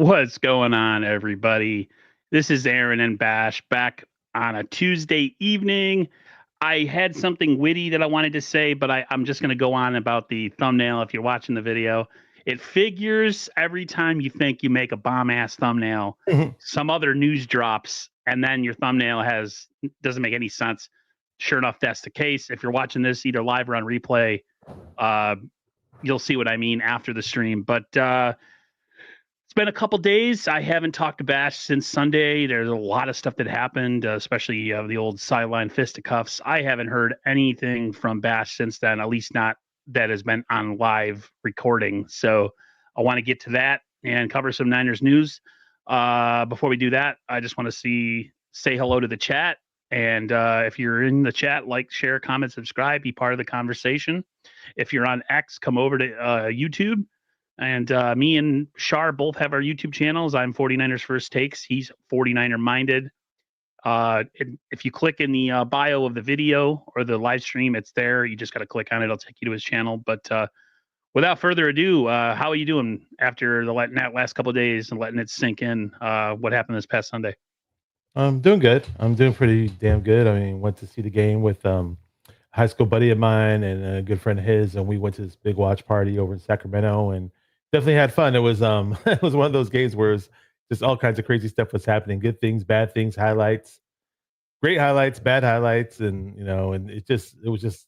What's going on, everybody? This is Aaron and Bash back on a Tuesday evening. I had something witty that I wanted to say, but I'm just going to go on about the thumbnail. If you're watching the video, it figures every time you think you make a bomb ass thumbnail, some other news drops, and then your thumbnail doesn't make any sense. Sure enough, that's the case. If you're watching this either live or on replay, uh, you'll see what I mean after the stream. But it's been a couple days. I haven't talked to Bash since Sunday. There's a lot of stuff that happened, especially the old sideline fisticuffs. I haven't heard anything from Bash since then, at least not that has been on live recording. So I want to get to that and cover some Niners news. Before we do that, I just want to say hello to the chat. And if you're in the chat, like, share, comment, subscribe, be part of the conversation. If you're on X, come over to YouTube. And me and Shar both have our YouTube channels. I'm 49ers First Takes. He's 49er Minded. If you click in the bio of the video or the live stream, it's there. You just got to click on it. It'll take you to his channel. But without further ado, how are you doing after the last couple of days and letting it sink in? What happened this past Sunday? I'm doing good. I'm doing pretty damn good. I mean, went to see the game with high school buddy of mine and a good friend of his, and we went to this big watch party over in Sacramento, and definitely had fun. It was it was one of those games where it's just all kinds of crazy stuff was happening, good things, bad things, highlights, great highlights, bad highlights, and and it was just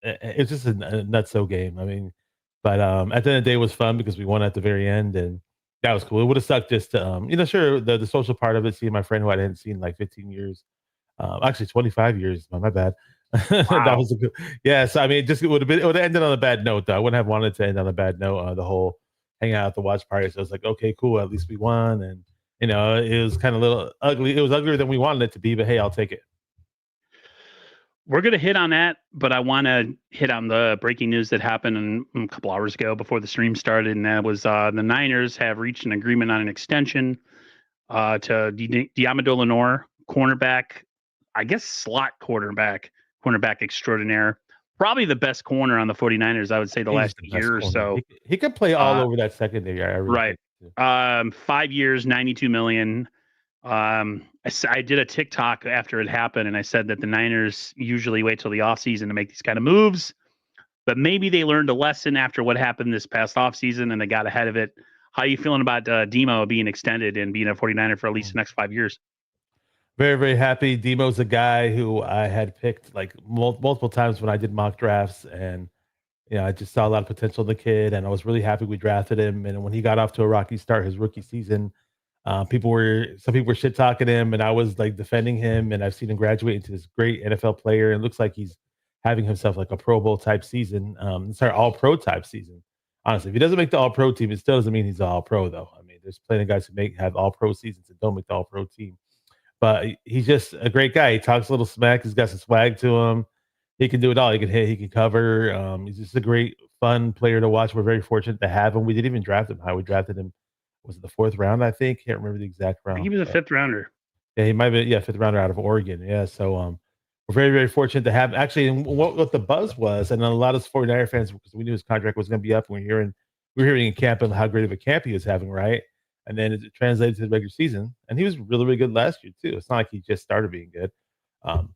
it's just a nutso game. I mean, but at the end of the day, it was fun because we won at the very end, and that was cool. It would have sucked just to sure, the social part of it, seeing my friend who I hadn't seen in like 15 years, actually 25 years. My bad. That Wow. was a good. Yeah, so I mean, it would have ended on a bad note though. I wouldn't have wanted to end on a bad note. The whole hang out at the watch party. So I was like, okay, cool. At least we won, and it was kind of a little ugly. It was uglier than we wanted it to be, but hey, I'll take it. We're going to hit on that, but I want to hit on the breaking news that happened a couple hours ago before the stream started. And that was the Niners have reached an agreement on an extension to Diamado Lenore, cornerback, I guess slot cornerback extraordinaire. Probably the best corner on the 49ers, I would say, the He's last the best year or corner. so. He could play all Uh, over that secondary. I really right. think. Too. 5 years, 92 million. I did a TikTok after it happened, and I said that the Niners usually wait till the offseason to make these kind of moves, but maybe they learned a lesson after what happened this past offseason and they got ahead of it. How are you feeling about Demo being extended and being a 49er for at least the next 5 years? Very, very happy. Demo's a guy who I had picked like multiple times when I did mock drafts, and I just saw a lot of potential in the kid, and I was really happy we drafted him. And when he got off to a rocky start his rookie season, some people were shit talking him, and I was like defending him. And I've seen him graduate into this great NFL player, and it looks like he's having himself like a Pro Bowl type season. Sorry, All Pro type season. Honestly, if he doesn't make the All Pro team, it still doesn't mean he's All Pro though. I mean, there's plenty of guys who have All Pro seasons and don't make the All Pro team. But he's just a great guy. He talks a little smack. He's got some swag to him. He can do it all. He can hit. He can cover. He's just a great, fun player to watch. We're very fortunate to have him. We didn't even draft him high. We drafted him. Was it the fourth round? I think. Can't remember the exact I think he round. was a But fifth rounder. yeah, he might be. Yeah, fifth rounder out of Oregon. Yeah. So we're very, very fortunate to have. Actually, and what the buzz was, and a lot of 49er fans, because we knew his contract was going to be up. And we were hearing in camp and how great of a camp he was having, right? And then it translated to the regular season, and he was really, really good last year too. It's not like he just started being good. Um,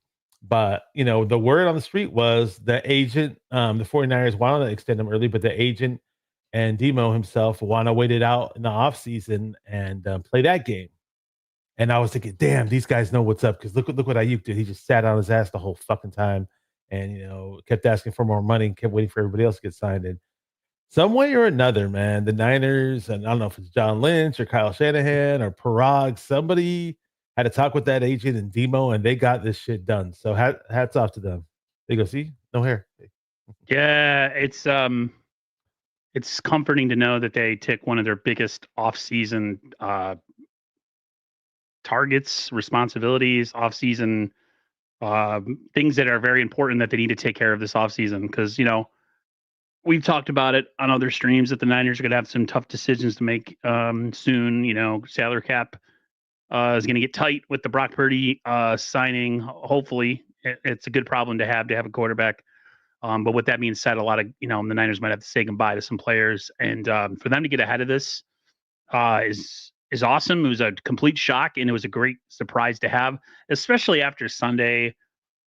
but the word on the street was the agent, the 49ers wanted to extend him early, but the agent and Demo himself want to wait it out in the offseason and play that game. And I was thinking, damn, these guys know what's up, because look what Ayuk did. He just sat on his ass the whole fucking time, and kept asking for more money and kept waiting for everybody else to get signed. And some way or another, man, the Niners, and I don't know if it's John Lynch or Kyle Shanahan or Parag, somebody had to talk with that agent and Demo, and they got this shit done. So hats off to them. They go, see, no hair. Yeah, it's comforting to know that they took one of their biggest off-season targets, responsibilities, off-season things that are very important that they need to take care of this offseason. Because we've talked about it on other streams that the Niners are going to have some tough decisions to make soon. Salary cap is going to get tight with the Brock Purdy signing. Hopefully, it's a good problem to have a quarterback. But with that being said, a lot of the Niners might have to say goodbye to some players, and for them to get ahead of this, is awesome. It was a complete shock, and it was a great surprise to have, especially after Sunday,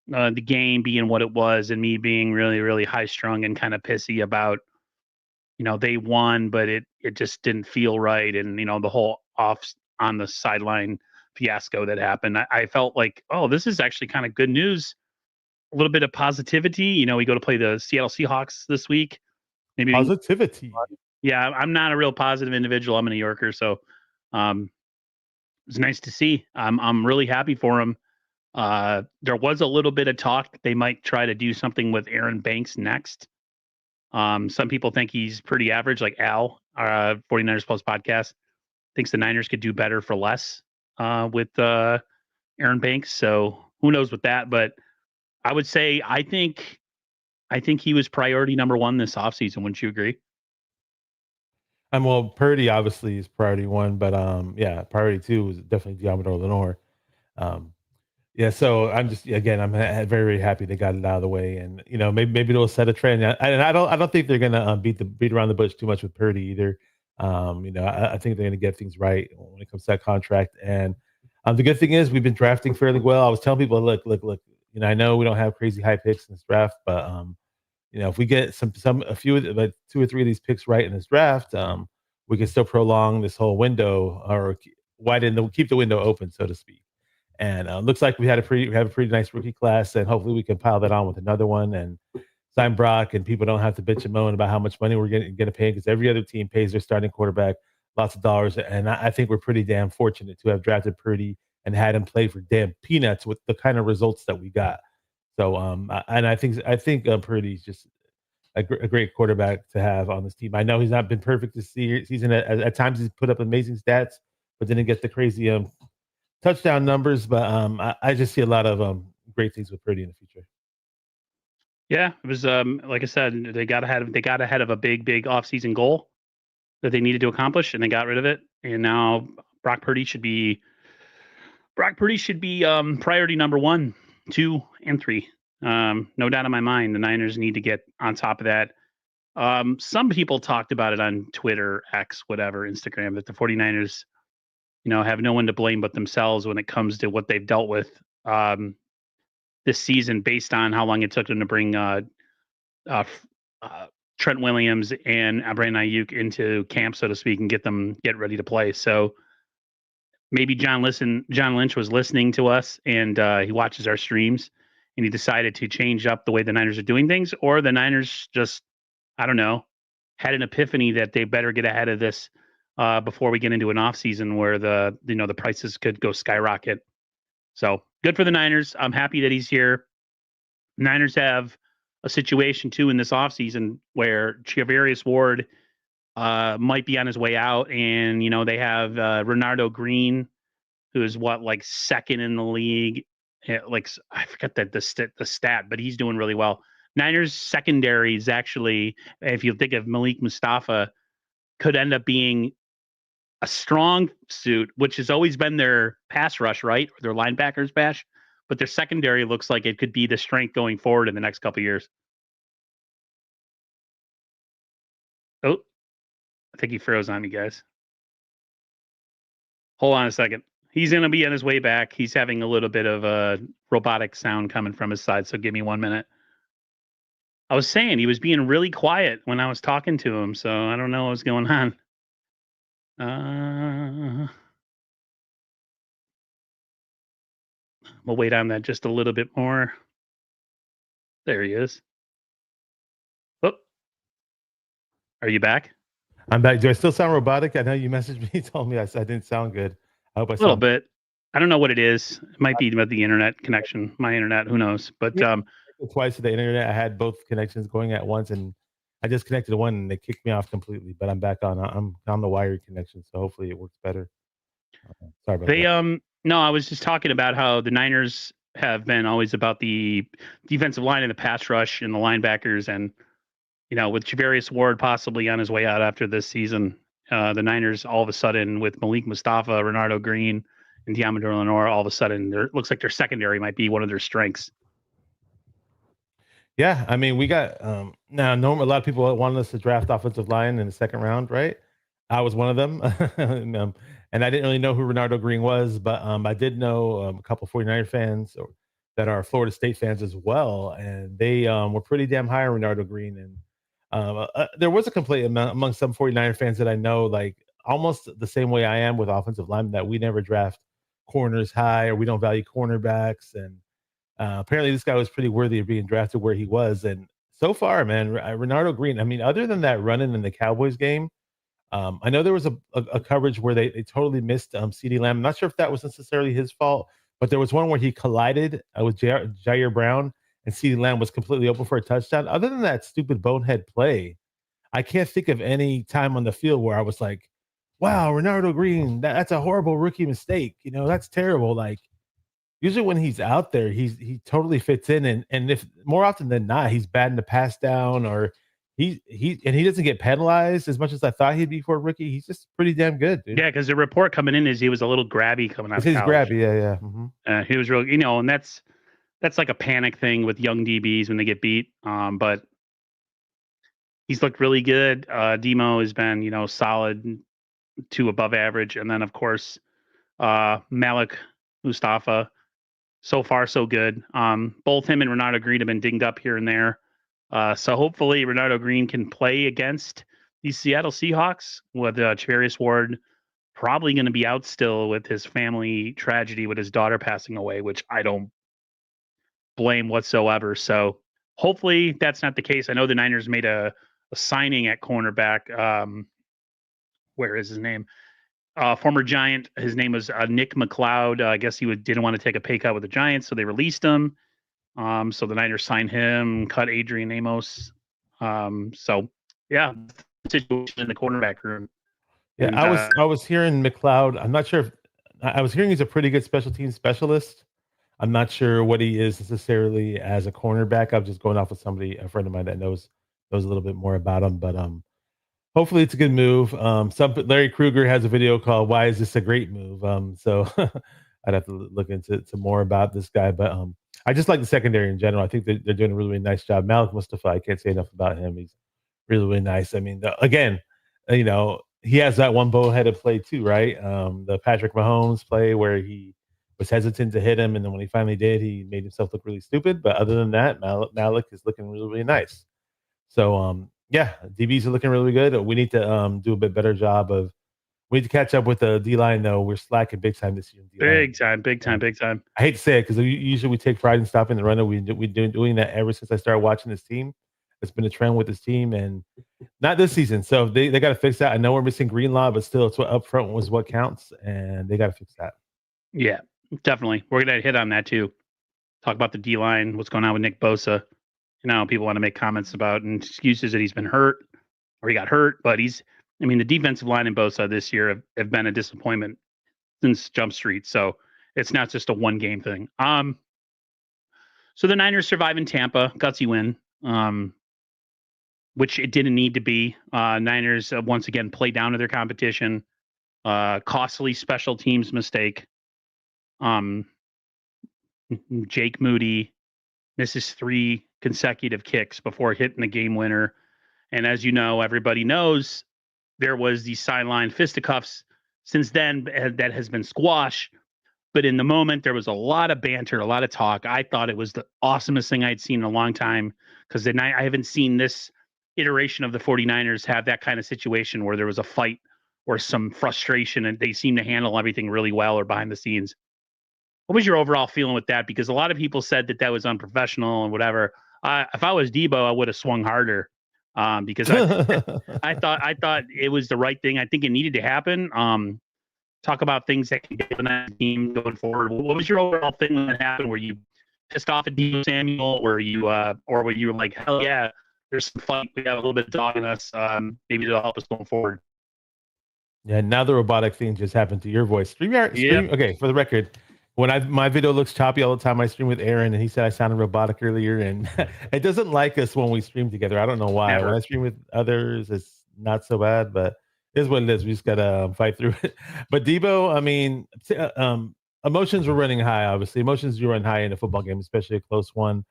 the game being what it was, and me being really, really high strung and kind of pissy about, they won, but it just didn't feel right, and the whole off on the sideline fiasco that happened. I felt like, oh, this is actually kind of good news. A little bit of positivity. We go to play the Seattle Seahawks this week. Maybe Positivity. yeah, I'm not a real positive individual. I'm a New Yorker, so it's nice to see. I'm really happy for him. There was a little bit of talk that they might try to do something with Aaron Banks next. Some people think he's pretty average, like Al, 49ers Plus podcast, thinks the Niners could do better for less with Aaron Banks. So who knows with that? But I would say I think he was priority number one this offseason. Wouldn't you agree? Well, Purdy obviously is priority one, but yeah, priority two was definitely Diamador Lenore. Um, yeah, so I'm just again, I'm very very happy they got it out of the way, and maybe it'll set a trend. And I don't think they're gonna beat around the bush too much with Purdy either. I think they're gonna get things right when it comes to that contract. And the good thing is we've been drafting fairly well. I was telling people, look. I know we don't have crazy high picks in this draft, but if we get a few, like 2 or 3 of these picks right in this draft, we can still prolong this whole window or keep the window open, so to speak. And looks like we have a pretty nice rookie class, and hopefully we can pile that on with another one and sign Brock, and people don't have to bitch and moan about how much money we're going to pay, because every other team pays their starting quarterback lots of dollars, and I think we're pretty damn fortunate to have drafted Purdy and had him play for damn peanuts with the kind of results that we got. So, and I think Purdy's just a great quarterback to have on this team. I know he's not been perfect this season. At times, he's put up amazing stats, but didn't get the crazy touchdown numbers. But I just see a lot of great things with Purdy in the future. Yeah, it was like I said, they got ahead of a big offseason goal that they needed to accomplish, and they got rid of it. And now Brock Purdy should be priority number 1, 2, and 3. No doubt in my mind, the Niners need to get on top of that. Some people talked about it on Twitter, X, whatever, Instagram, that the 49ers, have no one to blame but themselves when it comes to what they've dealt with this season, based on how long it took them to bring Trent Williams and Brandon Ayuk into camp, so to speak, and get ready to play. So maybe John Lynch was listening to us, and he watches our streams, and he decided to change up the way the Niners are doing things, or the Niners just, I don't know, had an epiphany that they better get ahead of this before we get into an off season where the prices could go skyrocket. So good for the Niners. I'm happy that he's here. Niners have a situation too in this offseason where Charvarius Ward might be on his way out, and they have Renardo Green, who is like second in the league. Like I forget that the stat, but he's doing really well. Niners secondary is actually, if you think of Malik Mustafa, could end up being a strong suit, which has always been their pass rush, right? Or their linebackers bash, but their secondary looks like it could be the strength going forward in the next couple of years. Oh, I think he froze on me, guys. Hold on a second. He's going to be on his way back. He's having a little bit of a robotic sound coming from his side, so give me 1 minute. I was saying he was being really quiet when I was talking to him, so I don't know what's going on. We'll wait on that just a little bit more. There he is. Oh, are you back? I'm back. Do I still sound robotic? I know you messaged me, told me I didn't sound good. I hope I sound a little bit. I don't know what it is. It might be about the internet connection. My internet, who knows? But twice to the internet. I had both connections going at once, and I disconnected one, and they kicked me off completely. But I'm back on. I'm on the wired connection, so hopefully it works better. Sorry about that. No, I was just talking about how the Niners have been always about the defensive line and the pass rush and the linebackers, and with Charvarius Ward possibly on his way out after this season, the Niners all of a sudden, with Malik Mustafa, Renardo Green, and Diamador Lenore, all of a sudden, it looks like their secondary might be one of their strengths. Yeah, I mean, we got now. A lot of people wanted us to draft offensive line in the second round, right? I was one of them. And I didn't really know who Renardo Green was, but I did know a couple 49er fans that are Florida State fans as well. And they were pretty damn high on Renardo Green. And there was a complaint among some 49er fans that I know, like almost the same way I am with offensive linemen, that we never draft corners high or we don't value cornerbacks. And apparently this guy was pretty worthy of being drafted where he was. And so far, man, Renardo Green, I mean, other than that running in the Cowboys game, I know there was a coverage where they totally missed CeeDee Lamb. I'm not sure if that was necessarily his fault, but there was one where he collided with Jair Brown, and CeeDee Lamb was completely open for a touchdown. Other than that stupid bonehead play, I can't think of any time on the field where I was like, wow, Renardo Green, that's a horrible rookie mistake. You know, that's terrible. Like, usually when he's out there, he totally fits in, and if more often than not, he's batting the pass down, or he doesn't get penalized as much as I thought he'd be for a rookie. He's just pretty damn good, dude. Yeah, because the report coming in is he was a little grabby coming out of He's college. grabby, yeah. Mm-hmm. He was real, and that's like a panic thing with young DBs when they get beat. But he's looked really good. Demo has been, solid to above average, and then of course, Malik Mustafa. So far, so good. Both him and Renardo Green have been dinged up here and there. So hopefully Renardo Green can play against these Seattle Seahawks with Charvarius Ward probably going to be out still with his family tragedy with his daughter passing away, which I don't blame whatsoever. So hopefully that's not the case. I know the Niners made a signing at cornerback. Where is his name? Former Giant. His name was Nick McLeod. I guess he didn't want to take a pay cut with the Giants, so they released him. So the Niners signed him, cut Adrian Amos. So yeah, situation in the cornerback room. Yeah, and, I was hearing McLeod. I'm not sure if I was hearing he's a pretty good special team specialist. I'm not sure what he is necessarily as a cornerback. I'm just going off with a friend of mine that knows a little bit more about him. But hopefully it's a good move. Larry Krueger has a video called "Why Is This a Great Move?" So I'd have to look into more about this guy. But I just like the secondary in general. I think they're doing a really, really nice job. Malik Mustafa, I can't say enough about him. He's really, really nice. I mean, again, he has that one bow-headed play too, right? The Patrick Mahomes play where he was hesitant to hit him, and then when he finally did, he made himself look really stupid. But other than that, Malik is looking really, really nice. So yeah, DBs are looking really good. We need to do a bit better job of. We need to catch up with the D line though. We're slacking big time this year. Big time. I hate to say it because usually we take pride in stopping the run. We've been doing that ever since I started watching this team. It's been a trend with this team, and not this season. So they got to fix that. I know we're missing Greenlaw, but still, it's what up front was what counts, and they got to fix that. Yeah, definitely. We're gonna hit on that too. Talk about the D line. What's going on with Nick Bosa? People want to make comments about and excuses that he's been hurt or he got hurt, but the defensive line in Bosa this year have been a disappointment since Jump Street. So it's not just a one game thing. So the Niners survive in Tampa, gutsy win, which it didn't need to be. Niners once again play down to their competition. Costly special teams mistake. Jake Moody misses 3 consecutive kicks before hitting the game winner. And as you know, everybody knows there was the sideline fisticuffs since then that has been squashed. But in the moment, there was a lot of banter, a lot of talk. I thought it was the awesomest thing I'd seen in a long time because I haven't seen this iteration of the 49ers have that kind of situation where there was a fight or some frustration and they seem to handle everything really well or behind the scenes. What was your overall feeling with that? Because a lot of people said that was unprofessional and whatever. If I was Debo, I would have swung harder because I thought it was the right thing. I think it needed to happen. Talk about things that can get on that team going forward. What was your overall thing when that happened? Were you pissed off at Debo Samuel? Were you like, hell yeah, there's some fight. We got a little bit of dog in us. Maybe it'll help us going forward. Yeah, now the robotic thing just happened to your voice. Okay, for the record, when my video looks choppy all the time, I stream with Aaron, and he said I sounded robotic earlier, and it doesn't like us when we stream together. I don't know why. Never. When I stream with others, it's not so bad, but it is what it is. We just gotta fight through it. But Debo, emotions were running high. Obviously, emotions do run high in a football game, especially a close one.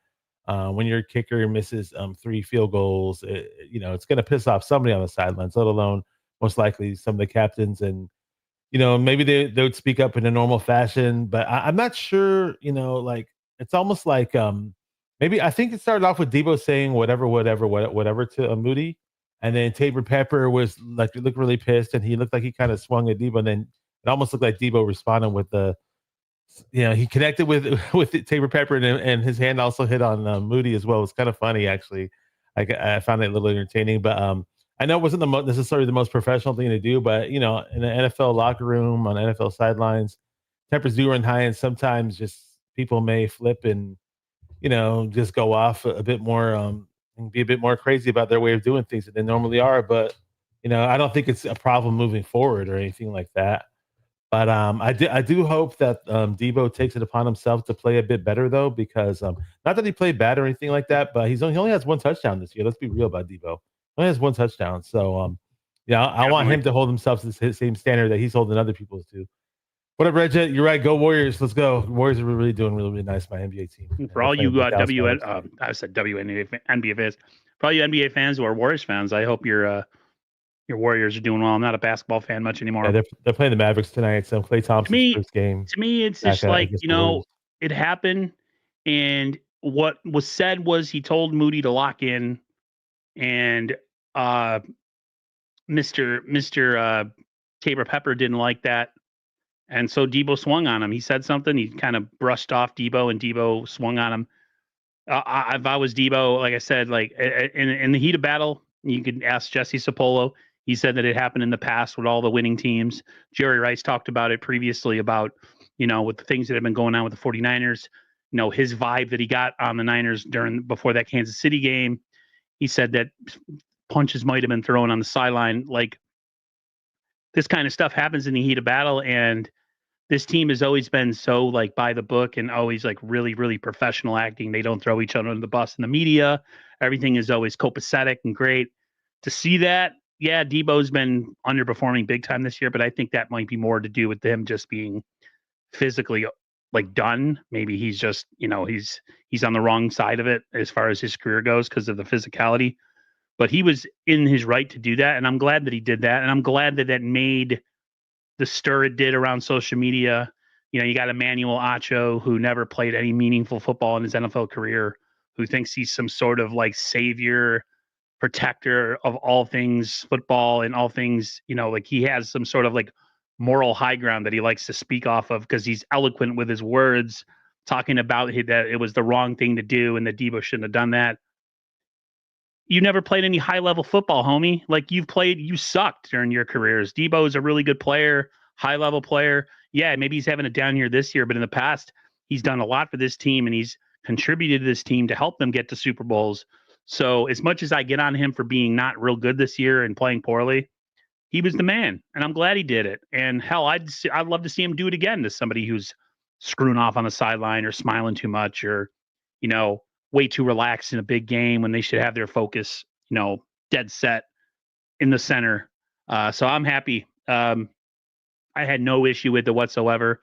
When your kicker misses 3 field goals, it's gonna piss off somebody on the sidelines, let alone most likely some of the captains, and maybe they would speak up in a normal fashion. But I'm not sure. Like it's almost like maybe I think it started off with Debo saying whatever to Moody, and then Tabor Pepper was like looked really pissed, and he looked like he kind of swung at Debo, and then it almost looked like Debo responded with he connected with with Tabor Pepper, and his hand also hit on Moody as well. It was kind of funny actually. I found it a little entertaining, but I know it wasn't necessarily the most professional thing to do, but in the NFL locker room, on NFL sidelines, tempers do run high, and sometimes just people may flip and just go off a bit more, and be a bit more crazy about their way of doing things than they normally are. But I don't think it's a problem moving forward or anything like that. But I do hope that Debo takes it upon himself to play a bit better though, because not that he played bad or anything like that, but he only has one touchdown this year. Let's be real about Debo. He only has one touchdown, so yeah, I want him to hold himself to the same standard that he's holding other people to. What up, Reggie? You're right. Go Warriors. Let's go. Warriors are really doing really nice. My NBA team. For all you I said WNBA fans. For all you NBA fans who are Warriors fans, I hope your Warriors are doing well. I'm not a basketball fan much anymore. Yeah, they're playing the Mavericks tonight. So Klay Thompson's first game. To me, it's just like it happened, and what was said was he told Moody to lock in, and Mr. Tabor Pepper didn't like that. And so Debo swung on him. He said something. He kind of brushed off Debo, and Debo swung on him. If I was Debo, like I said, like in the heat of battle, you can ask Jesse Sapolo. He said that it happened in the past with all the winning teams. Jerry Rice talked about it previously about, with the things that have been going on with the 49ers, his vibe that he got on the Niners before that Kansas City game. He said that punches might have been thrown on the sideline. Like, this kind of stuff happens in the heat of battle, and this team has always been so like by the book and always like really, really professional acting. They don't throw each other under the bus in the media. Everything is always copacetic and great. To see that, yeah, Debo's been underperforming big time this year, but I think that might be more to do with him just being physically like done. Maybe he's just, he's on the wrong side of it as far as his career goes because of the physicality. But he was in his right to do that, and I'm glad that he did that, and I'm glad that made the stir it did around social media. You got Emmanuel Acho, who never played any meaningful football in his NFL career, who thinks he's some sort of like savior, protector of all things football and all things, like he has some sort of like moral high ground that he likes to speak off of because he's eloquent with his words, talking about that it was the wrong thing to do and that Debo shouldn't have done that. You never played any high level football, homie. Like you sucked during your careers. Debo is a really good player, high level player. Yeah, maybe he's having a down year this year, but in the past, he's done a lot for this team and he's contributed to this team to help them get to Super Bowls. So as much as I get on him for being not real good this year and playing poorly, he was the man, and I'm glad he did it. And hell, I'd love to see him do it again to somebody who's screwing off on the sideline or smiling too much or, way too relaxed in a big game when they should have their focus, dead set in the center. So I'm happy. I had no issue with it whatsoever.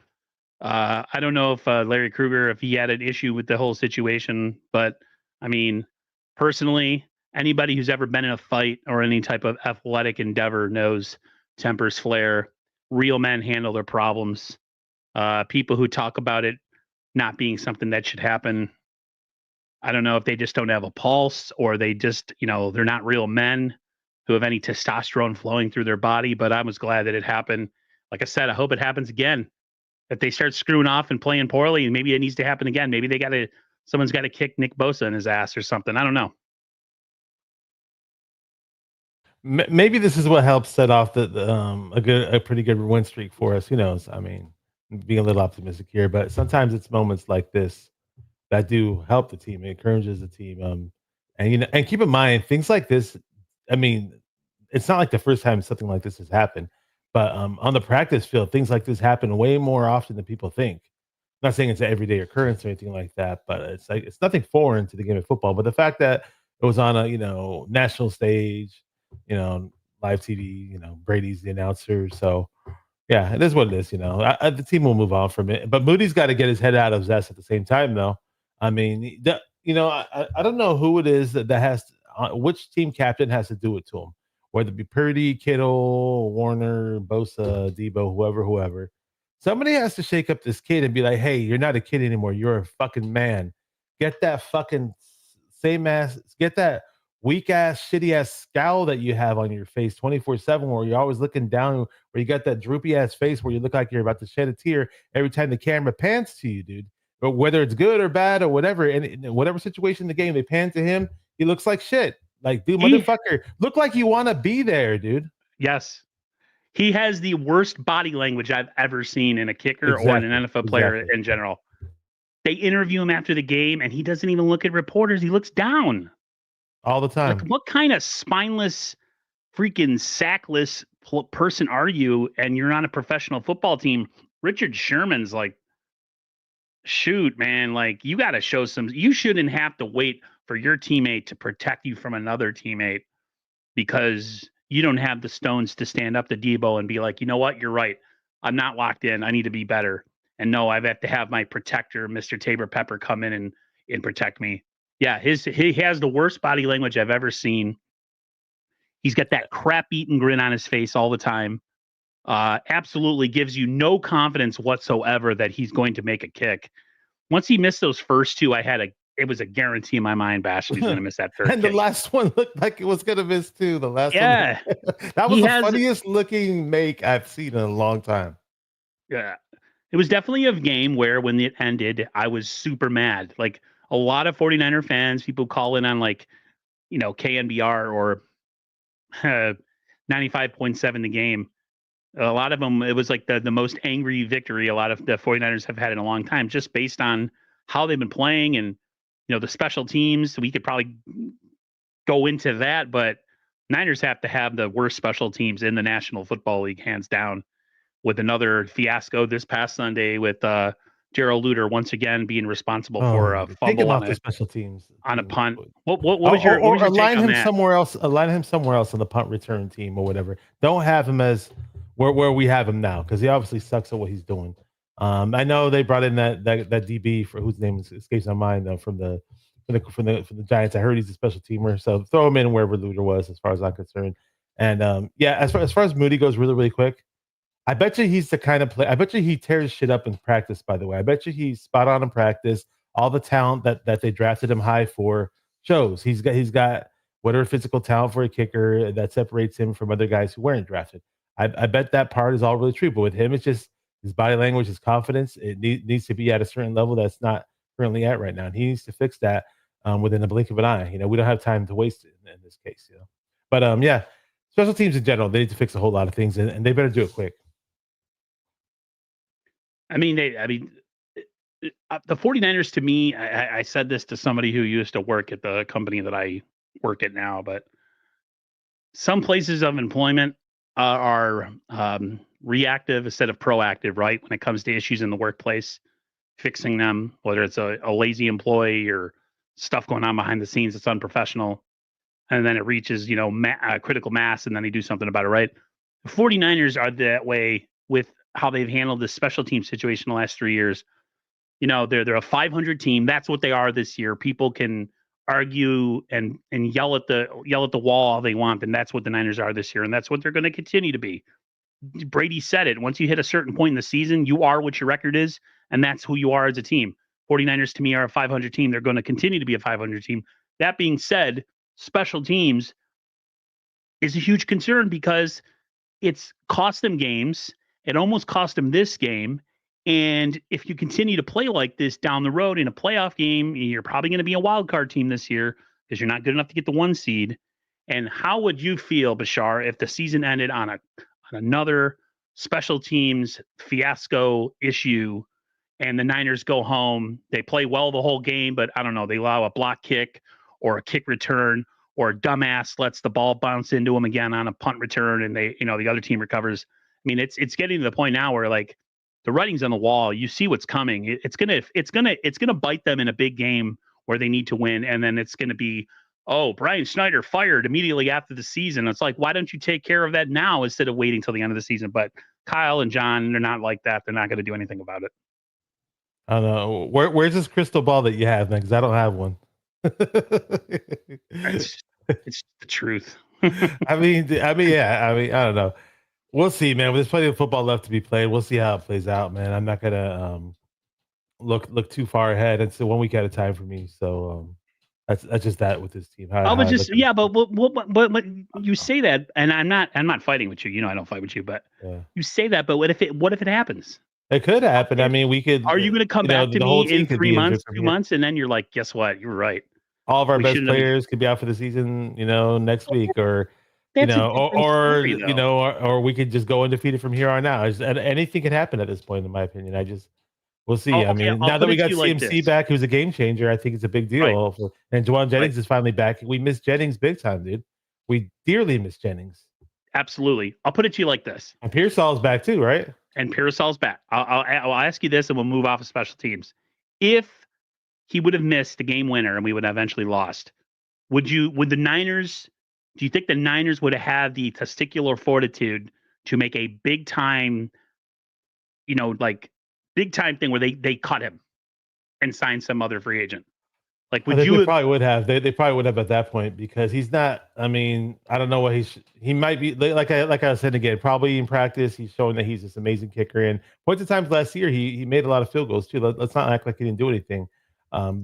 I don't know if Larry Krueger, if he had an issue with the whole situation, but I mean, personally, anybody who's ever been in a fight or any type of athletic endeavor knows tempers flare. Real men handle their problems. People who talk about it not being something that should happen, I don't know if they just don't have a pulse or they just, they're not real men who have any testosterone flowing through their body. But I was glad that it happened. Like I said, I hope it happens again. If they start screwing off and playing poorly, and maybe it needs to happen again. Maybe someone's got to kick Nick Bosa in his ass or something. I don't know. Maybe this is what helps set off a pretty good win streak for us. Who knows? I mean, being a little optimistic here, but sometimes it's moments like this that do help the team. It encourages the team. And keep in mind things like this. I mean, it's not like the first time something like this has happened, but on the practice field, things like this happen way more often than people think. I'm not saying it's an everyday occurrence or anything like that, but it's nothing foreign to the game of football. But the fact that it was on a national stage, live TV, Brady's the announcer, so yeah, it is what it is. The team will move on from it, but Moody's got to get his head out of his ass at the same time, though. I mean, I don't know who it is that has which team captain has to do it to him. whether it be Purdy, Kittle, Warner, Bosa, Debo, whoever. Somebody has to shake up this kid and be like, hey, you're not a kid anymore. You're a fucking man. Get that fucking same ass, get that weak ass, shitty ass scowl that you have on your face 24/7, where you're always looking down, where you got that droopy ass face where you look like you're about to shed a tear every time the camera pans to you, dude. But whether it's good or bad or whatever, and in whatever situation in the game they pan to him, he looks like shit. Like, dude, motherfucker, look like you want to be there, dude. Yes. He has the worst body language I've ever seen in a kicker or in an NFL player in general. They interview him after the game, and he doesn't even look at reporters. He looks down all the time. Like, what kind of spineless, freaking sackless person are you? And you're on a professional football team. Richard Sherman's like, shoot, man, like, you got to show some. You shouldn't have to wait for your teammate to protect you from another teammate because you don't have the stones to stand up to Debo and be like, you know what, you're right. I'm not locked in. I need to be better. And no, I have to have my protector, Mr. Tabor Pepper, come in and protect me. Yeah, he has the worst body language I've ever seen. He's got that crap-eating grin on his face all the time. Absolutely gives you no confidence whatsoever that he's going to make a kick. Once he missed those first two, it was a guarantee in my mind Bash was going to miss that third and kick. The last one looked like it was going to miss too. The last one. That was the funniest looking make I've seen in a long time. Yeah. It was definitely a game where when it ended, I was super mad. Like a lot of 49er fans, people call in on like, KNBR or 95.7 the game. A lot of them, it was like the most angry victory a lot of the 49ers have had in a long time, just based on how they've been playing and, the special teams. We could probably go into that, but Niners have to have the worst special teams in the National Football League, hands down, with another fiasco this past Sunday with Gerald Luter once again being responsible for a fumble on the special teams on a punt. What was your take align on him that? somewhere else? Align him somewhere else on the punt return team or whatever. Don't have him as where we have him now, because he obviously sucks at what he's doing. I know they brought in that DB for whose name escapes my mind though from the Giants. I heard he's a special teamer, so throw him in wherever Luter was, as far as I'm concerned. And as far as Moody goes, really quick. I bet you he's the kind of player. I bet you he tears shit up in practice, by the way. I bet you he's spot on in practice. All the talent that they drafted him high for shows. He's got whatever physical talent for a kicker that separates him from other guys who weren't drafted. I bet that part is all really true. But with him, it's just his body language, his confidence. It needs to be at a certain level that's not currently at right now. And he needs to fix that within a blink of an eye. We don't have time to waste it in this case. But special teams in general, they need to fix a whole lot of things, and they better do it quick. The 49ers, to me, I said this to somebody who used to work at the company that I work at now, but some places of employment are reactive instead of proactive, right? When it comes to issues in the workplace, fixing them, whether it's a lazy employee or stuff going on behind the scenes that's unprofessional, and then it reaches, critical mass, and then they do something about it, right? The 49ers are that way with how they've handled this special team situation the last 3 years. They're a 500 team. That's what they are this year. People can argue and yell at the wall all they want, and that's what the Niners are this year, and that's what they're going to continue to be. Brady said it. Once you hit a certain point in the season, you are what your record is, and that's who you are as a team. 49ers, to me, are a 500 team. They're going to continue to be a 500 team. That being said, special teams is a huge concern because it's cost them games. It almost cost them this game. And if you continue to play like this down the road in a playoff game, you're probably going to be a wild card team this year because you're not good enough to get the 1 seed. And how would you feel, Bashar, if the season ended on another special teams fiasco issue and the Niners go home, they play well the whole game, but I don't know, they allow a block kick or a kick return, or a dumbass lets the ball bounce into them again on a punt return, and the other team recovers. It's getting to the point now where like the writing's on the wall. You see what's coming. It's gonna bite them in a big game where they need to win, and then it's gonna be, oh, Brian Schneider fired immediately after the season. It's like, why don't you take care of that now instead of waiting till the end of the season? But Kyle and John, they're not like that. They're not going to do anything about it. I don't know. Where's this crystal ball that you have, man? Because I don't have one. It's the truth. Yeah. I don't know. We'll see, man. There's plenty of football left to be played. We'll see how it plays out, man. I'm not gonna look too far ahead. It's 1 week at a time for me. So that's just that with this team. I How was I look just at it. yeah, but you say that, and I'm not fighting with you. You know I don't fight with you, but Yeah. you say that. But what if it happens? It could What happen. I if mean, we could, are you going to come back to the whole me team in could three be injured months, from two here. months, and then you're like, guess what? You're right. All of our We best shouldn't have. players could be out for the season, next week, or That's a different story, though. or we could just go undefeated from here on out. And anything can happen at this point, in my opinion. We'll see. Oh, I okay, mean, I'll now that put we it to got you like CMC this. back, who's a game changer, I think it's a big Right, deal. And Juwan right. Jennings is finally back. We miss Jennings big time, dude. We dearly miss Jennings. Absolutely. I'll put it to you like this. And Pearsall's back too, right? And Parasol's back. I'll ask you this, and we'll move off of special teams. If he would have missed the game winner and we would have eventually lost, would the Niners? Do you think the Niners would have had the testicular fortitude to make a big time, like big time thing where they cut him and sign some other free agent? Like, I would think you they have? probably would have. They probably would have at that point because he's not. I mean, I don't know what he might be like I said again. Probably in practice, he's showing that he's this amazing kicker. And points of times last year, he made a lot of field goals too. Let's not act like he didn't do anything.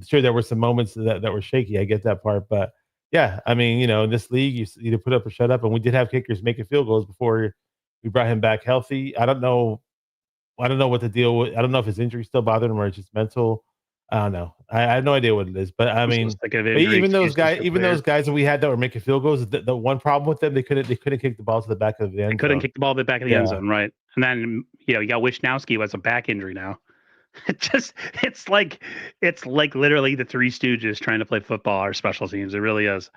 Sure, there were some moments that were shaky. I get that part, but yeah, I mean, in this league, you either put up or shut up. And we did have kickers making field goals before we brought him back healthy. I don't know. I don't know what the deal was. I don't know if his injury still bothered him or it's just mental. I don't know. I have no idea what it is. But I I'm so mean, sick of but injury even those excuses guys, for even players. those guys that we had that were making field goals, the one problem with them, they couldn't kick the ball to the back of the They end couldn't zone. kick the ball bit back of the end Yeah, zone, right? And then you got Wisnowski who has a back injury now. It just it's like literally the Three Stooges trying to play football or special teams. It really is.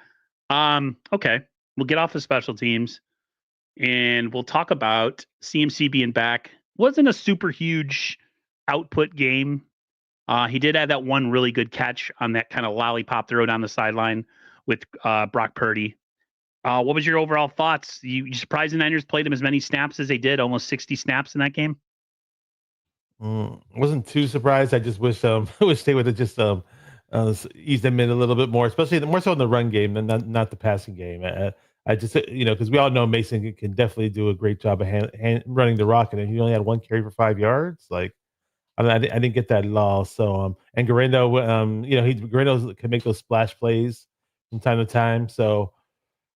Okay. We'll get off the special teams and we'll talk about CMC being back. Wasn't a super huge output game. He did have that one really good catch on that kind of lollipop throw down the sideline with Brock Purdy. What was your overall thoughts? You surprised the Niners played him as many snaps as they did, almost 60 snaps in that game? wasn't too surprised. I just wish I wish they would have just eased them in a little bit more, especially more so in the run game than not the passing game. I just because we all know Mason can definitely do a great job of running the rock, and he only had one carry for 5 yards. Like I didn't get that at all. So and Garendo, Garendo can make those splash plays from time to time. So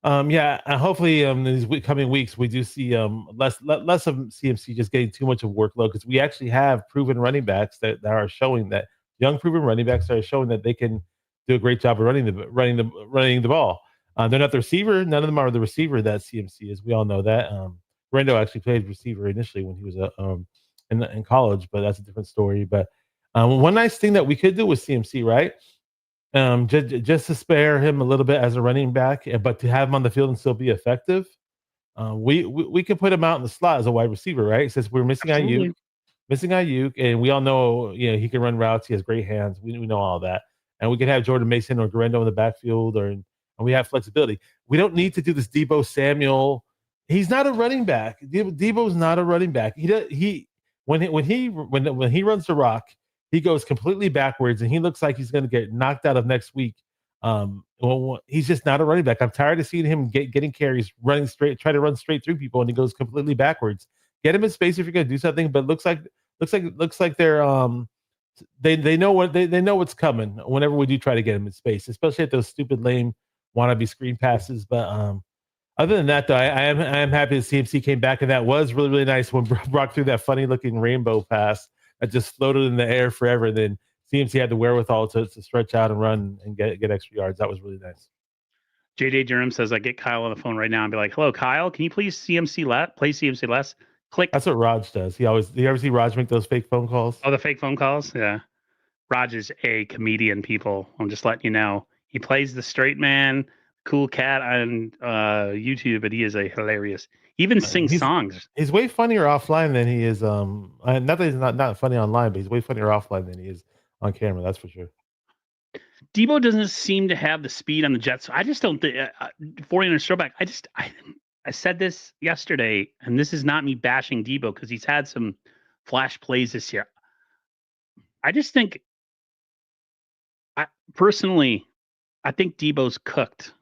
yeah, hopefully these coming weeks we do see less of CMC just getting too much of workload because we actually have proven running backs that are showing that young proven running backs are showing that they can do a great job of running the ball. They're not the receiver. None of them are the receiver that CMC is. We all know that. Rendo actually played receiver initially when he was in college, but that's a different story. But one nice thing that we could do with CMC, right? Just to spare him a little bit as a running back, but to have him on the field and still be effective. We could put him out in the slot as a wide receiver, right? Since we're Absolutely. missing Ayuk, and we all know, he can run routes. He has great hands. We know all that, and we could have Jordan Mason or Garendo in the backfield, and we have flexibility. We don't need to do this Debo Samuel. He's not a running back. Debo's not a running back. When he runs the rock, he goes completely backwards, and he looks like he's going to get knocked out of next week. He's just not a running back. I'm tired of seeing him getting carries, running straight, try to run straight through people, and he goes completely backwards. Get him in space if you're going to do something, but looks like they're they know they know what's coming whenever we do try to get him in space, especially at those stupid lame wannabe screen passes. But other than that, though, I am happy that CMC came back, and that was really really nice when Brock threw that funny looking rainbow pass that just floated in the air forever. And then CMC had the wherewithal to stretch out and run and get extra yards. That was really nice. JJ Durham says, I get Kyle on the phone right now and be like, hello, Kyle, can you please play CMC less? Click. That's what Raj does. You ever see Raj make those fake phone calls? Oh, the fake phone calls? Yeah. Raj is a comedian, people. I'm just letting you know. He plays the straight man, cool cat on YouTube, but he is a hilarious. He even sings He's songs. he's way funnier offline than he is. Not that he's not funny online, but he's way funnier offline than he is on camera. That's for sure. Debo doesn't seem to have the speed on the Jets. I just don't think 49ers throwback. I said this yesterday, and this is not me bashing Debo because he's had some flash plays this year. I just think, personally, I think Debo's cooked.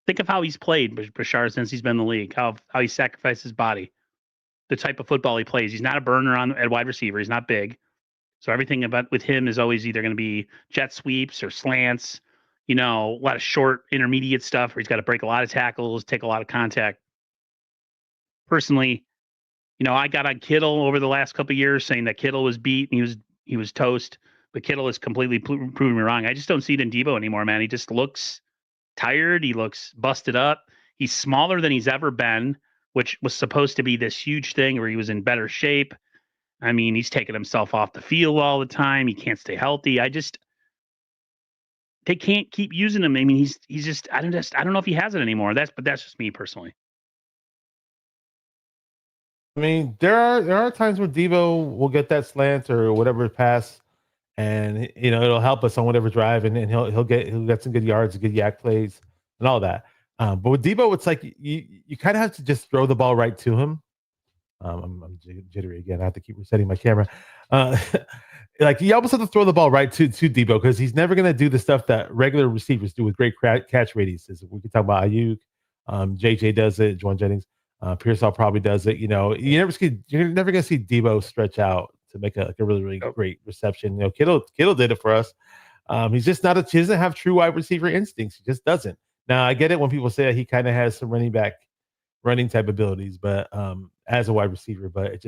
Think of how he's played, Bashar, since he's been in the league. How he sacrificed his body, the type of football he plays. He's not a burner at wide receiver. He's not big, so everything about with him is always either going to be jet sweeps or slants. A lot of short, intermediate stuff where he's got to break a lot of tackles, take a lot of contact. Personally, I got on Kittle over the last couple of years saying that Kittle was beat and he was toast, but Kittle has completely proven me wrong. I just don't see it in Debo anymore, man. He just looks tired. He looks busted up. He's smaller than he's ever been, which was supposed to be this huge thing where he was in better shape. I mean, he's taking himself off the field all the time. He can't stay healthy. They can't keep using him. I mean, he's just I don't know if he has it anymore. That's just me personally. I mean, there are times where Debo will get that slant or whatever pass, and it'll help us on whatever drive, and he'll get some good yards, good yak plays, and all that. But with Debo, it's like you kind of have to just throw the ball right to him. I'm jittery again. I have to keep resetting my camera. Like you almost have to throw the ball right to Debo because he's never going to do the stuff that regular receivers do with great catch radiuses. We could talk about Ayuk. JJ does it. Juwan Jennings. Pearsall probably does it. You're never going to see Debo stretch out to make a really great reception. Kittle did it for us. He's just he doesn't have true wide receiver instincts. He just doesn't. Now I get it when people say that he kind of has some running type abilities, but as a wide receiver, but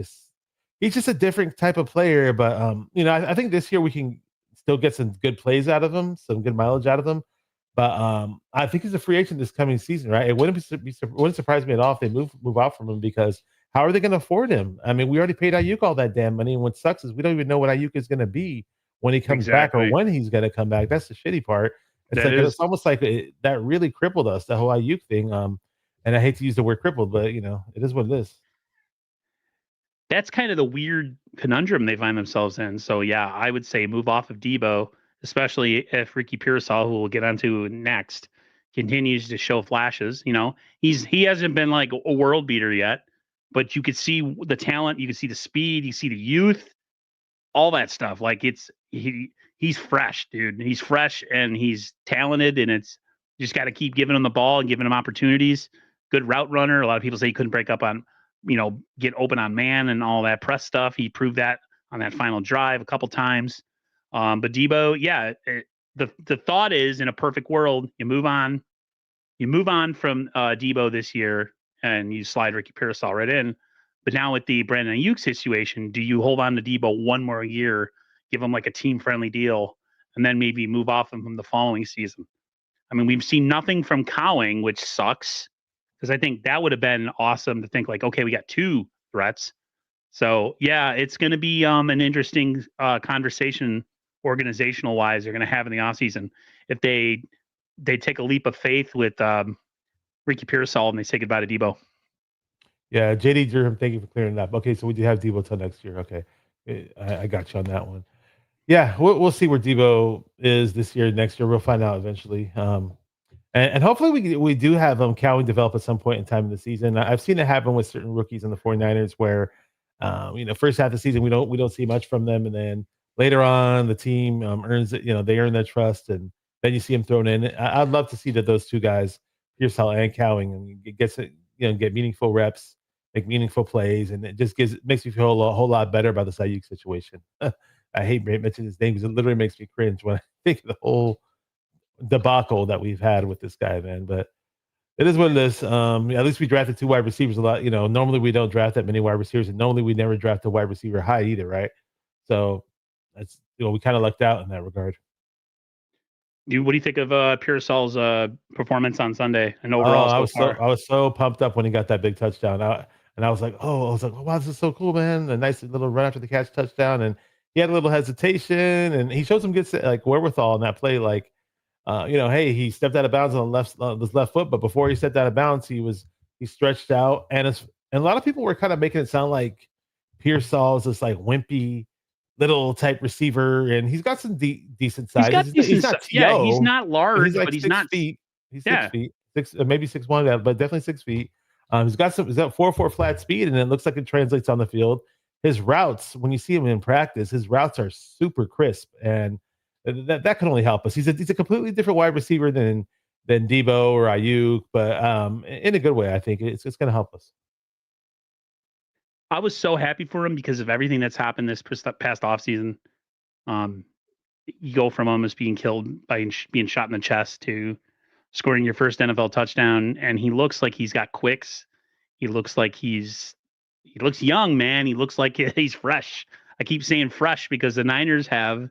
he's just a different type of player. But I think this year we can still get some good plays out of him, some good mileage out of him. But I think he's a free agent this coming season, right? It wouldn't surprise me at all if they move out from him, because how are they going to afford him? I mean, we already paid Ayuk all that damn money, and what sucks is we don't even know what Ayuk is going to be when he comes back or when he's going to come back. That's the shitty part. It's almost like that really crippled us, the whole Ayuk thing. And I hate to use the word crippled, but it is what it is. That's kind of the weird conundrum they find themselves in. So yeah, I would say move off of Debo, especially if Ricky Pearsall, who we'll get onto next, continues to show flashes. He hasn't been like a world beater yet, but you could see the talent, you could see the speed, you see the youth, all that stuff. Like he's fresh, dude. He's fresh and he's talented, and it's you just got to keep giving him the ball and giving him opportunities. Good route runner. A lot of people say he couldn't break up on, get open on man and all that press stuff. He proved that on that final drive a couple times. But Debo, yeah, the thought is, in a perfect world, you move on from Debo this year and you slide Ricky Pearsall right in. But now with the Brandon Ayuk situation, do you hold on to Debo one more year, give him like a team-friendly deal, and then maybe move off him from the following season? I mean, we've seen nothing from Cowing, which sucks, because I think that would have been awesome to think like, okay, we got two threats. So yeah, it's going to be an interesting conversation organizational wise they're going to have in the offseason if they take a leap of faith with Ricky Pearsall and they say goodbye to Debo. Yeah, JD Durham, thank you for clearing it up. Okay, so we do have Debo till next year. Okay, I got you on that one. Yeah, we'll see where Debo is this year, next year. We'll find out eventually. And hopefully we do have Cowing develop at some point in time in the season. I've seen it happen with certain rookies in the 49ers where, first half of the season we don't see much from them, and then later on the team earns it. They earn their trust, and then you see them thrown in. I'd love to see that those two guys, Pearsall and Cowing, and get meaningful reps, make meaningful plays, and it just makes me feel a whole lot better about the Ayuk situation. I hate mentioning his name because it literally makes me cringe when I think of the whole debacle that we've had with this guy, man. But it is what it is. At least we drafted two wide receivers a lot. Normally we don't draft that many wide receivers, and normally we never draft a wide receiver high either, right? So that's we kind of lucked out in that regard. What do you think of Pearsall's performance on Sunday and overall? I was so pumped up when he got that big touchdown. I was like, wow, this is so cool, man! A nice little run after the catch touchdown, and he had a little hesitation, and he showed some good wherewithal in that play. Like, hey, he stepped out of bounds on his left foot, but before he stepped out of bounds, he stretched out, and a lot of people were kind of making it sound like Pearsall is this like wimpy little type receiver, and he's got some decent size. He's not large, but he's not 6 feet. He's 6 feet, maybe 6'1", but definitely 6 feet. He's got 4.4 flat speed, and it looks like it translates on the field. His routes, when you see him in practice, his routes are super crisp, and that can only help us. He's a completely different wide receiver than than Debo or Ayuk, but in a good way. I think it's going to help us. I was so happy for him because of everything that's happened this past offseason. Um, you go from almost being killed by being shot in the chest to scoring your first NFL touchdown, and he looks like he's got quicks. He looks like he looks young, man. He looks like he's fresh. I keep saying fresh because the Niners have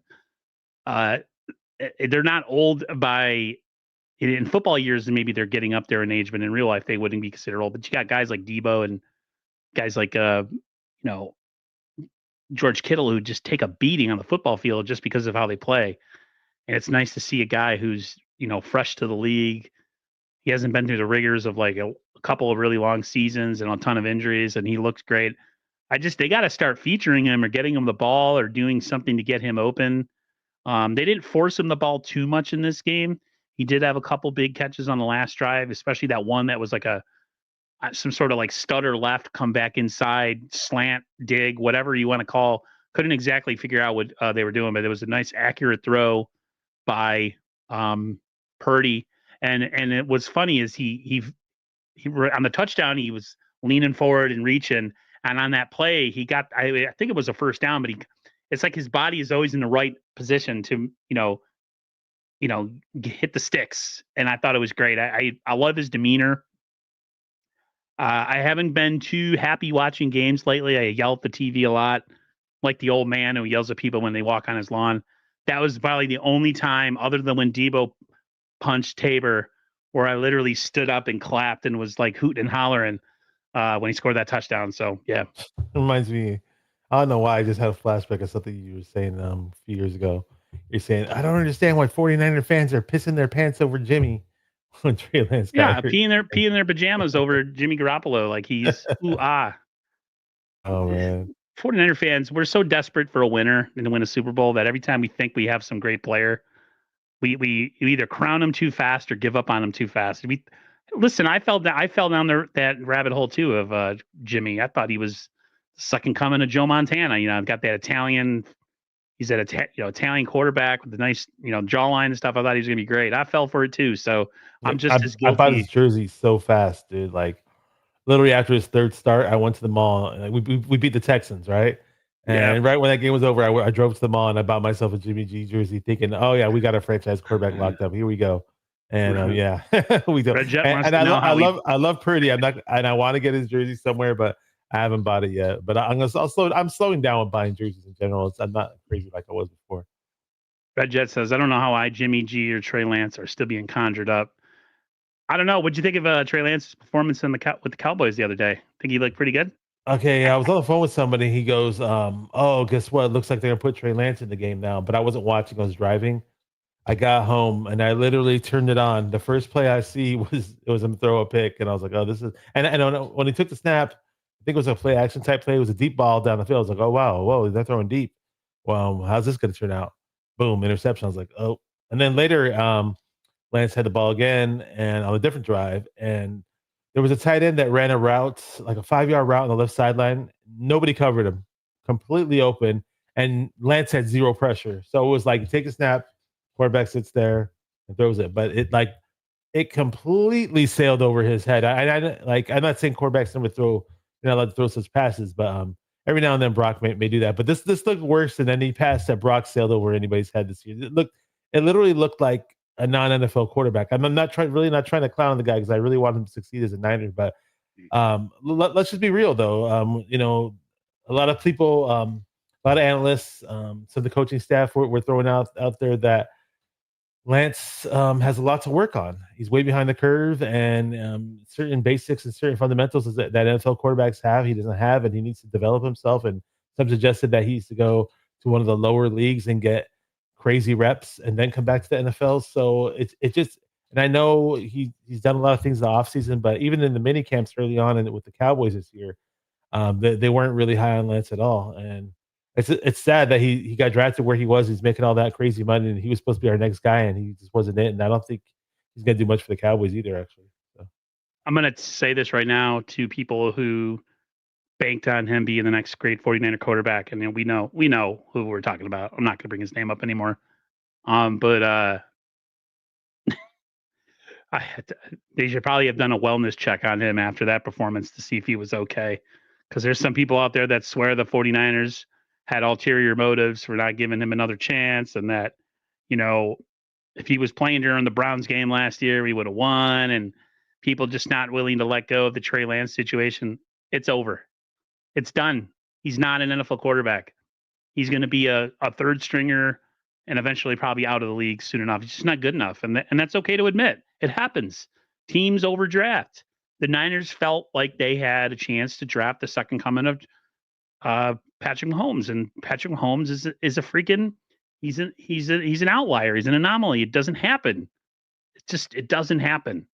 uh they're not old by in football years, and maybe they're getting up there in age, but in real life they wouldn't be considered old. But you got guys like Debo and guys like know, George Kittle who just take a beating on the football field just because of how they play. And it's nice to see a guy who's, fresh to the league. He hasn't been through the rigors of like a couple of really long seasons and a ton of injuries, and he looks great. They got to start featuring him or getting him the ball or doing something to get him open. They didn't force him the ball too much in this game. He did have a couple big catches on the last drive, especially that one that was like some sort of like stutter left, come back inside, slant, dig, whatever you want to call. Couldn't exactly figure out what they were doing, but it was a nice, accurate throw by Purdy. And it was funny is he on the touchdown he was leaning forward and reaching, and on that play he got I think it was a first down, but it's like his body is always in the right position to hit the sticks, and I thought it was great. I love his demeanor. I haven't been too happy watching games lately. I yell at the TV a lot, like the old man who yells at people when they walk on his lawn. That was probably the only time, other than when Debo punched Tabor, where I literally stood up and clapped and was like hooting and hollering when he scored that touchdown. So, yeah. It reminds me, I don't know why, I just had a flashback of something you were saying a few years ago. You're saying, I don't understand why 49er fans are pissing their pants over Jimmy when Trey Lance got hurt. peeing their pajamas over Jimmy Garoppolo like he's ooh-ah. Oh, man. 49er fans, we're so desperate for a winner and to win a Super Bowl that every time we think we have some great player, we either crown them too fast or give up on them too fast. Listen, I fell down that rabbit hole too of Jimmy. I thought he was the second coming of Joe Montana. Got that Italian. He's at Italian quarterback with the nice jawline and stuff. I thought he was gonna be great. I fell for it too. So I'm just as guilty. I bought his jersey so fast, dude. Like literally after his third start, I went to the mall. And we beat the Texans, right? And right when that game was over, I drove to the mall and I bought myself a Jimmy G jersey, thinking, "Oh yeah, we got a franchise quarterback locked up. Here we go." And yeah, we do. And I love Purdy. I want to get his jersey somewhere, but I haven't bought it yet. But I'm slowing down with buying jerseys in general. I'm not crazy like I was before. Red Jet says, "I don't know how Jimmy G or Trey Lance are still being conjured up." I don't know. What'd you think of Trey Lance's performance with the Cowboys the other day? Think he looked pretty good? Okay, I was on the phone with somebody. He goes, "Oh, guess what? Looks like they're gonna put Trey Lance in the game now." But I wasn't watching; I was driving. I got home and I literally turned it on. The first play I see was him throw a pick, and I was like, "Oh, this is." And when he took the snap, I think it was a play action type play. It was a deep ball down the field. I was like, "Oh wow, whoa, they're throwing deep. Well, how's this going to turn out?" Boom, interception. I was like, "Oh." And then later, Lance had the ball again, and on a different drive, and there was a tight end that ran a route, like a 5-yard route on the left sideline. Nobody covered him, completely open, and Lance had zero pressure. So it was like, take a snap, quarterback sits there and throws it, but it completely sailed over his head. I'm not saying quarterbacks never throw, you're not allowed to throw such passes, but every now and then Brock may do that. But this looked worse than any pass that Brock sailed over anybody's head this year. It literally looked like a non-NFL quarterback. I'm not trying to clown the guy because I really want him to succeed as a Niner. But let's just be real, though. A lot of people, a lot of analysts, some of the coaching staff were throwing out there that Lance has a lot to work on. He's way behind the curve, and certain basics and certain fundamentals that NFL quarterbacks have, he doesn't have, and he needs to develop himself. And some suggested that he needs to go to one of the lower leagues and get crazy reps and then come back to the NFL. So it just, and I know he's done a lot of things in the offseason, but even in the mini camps early on and with the Cowboys this year, they weren't really high on Lance at all. And it's sad that he got drafted where he was. He's making all that crazy money, and he was supposed to be our next guy, and he just wasn't it. And I don't think he's going to do much for the Cowboys either, actually. So. I'm going to say this right now to people who banked on him being the next great 49er quarterback, and we know who we're talking about. I'm not going to bring his name up anymore. But They should probably have done a wellness check on him after that performance to see if he was okay. Because there's some people out there that swear the 49ers had ulterior motives for not giving him another chance, and that, you know, if he was playing during the Browns game last year, we would have won. And people just not willing to let go of the Trey Lance situation. It's over. It's done. He's not an NFL quarterback. He's going to be a third stringer and eventually probably out of the league soon enough. He's just not good enough. And that's okay to admit. It happens. Teams overdraft. The Niners felt like they had a chance to draft the second coming of Patrick Mahomes, and Patrick Mahomes is a freaking he's an outlier. He's an anomaly. It doesn't happen. It doesn't happen.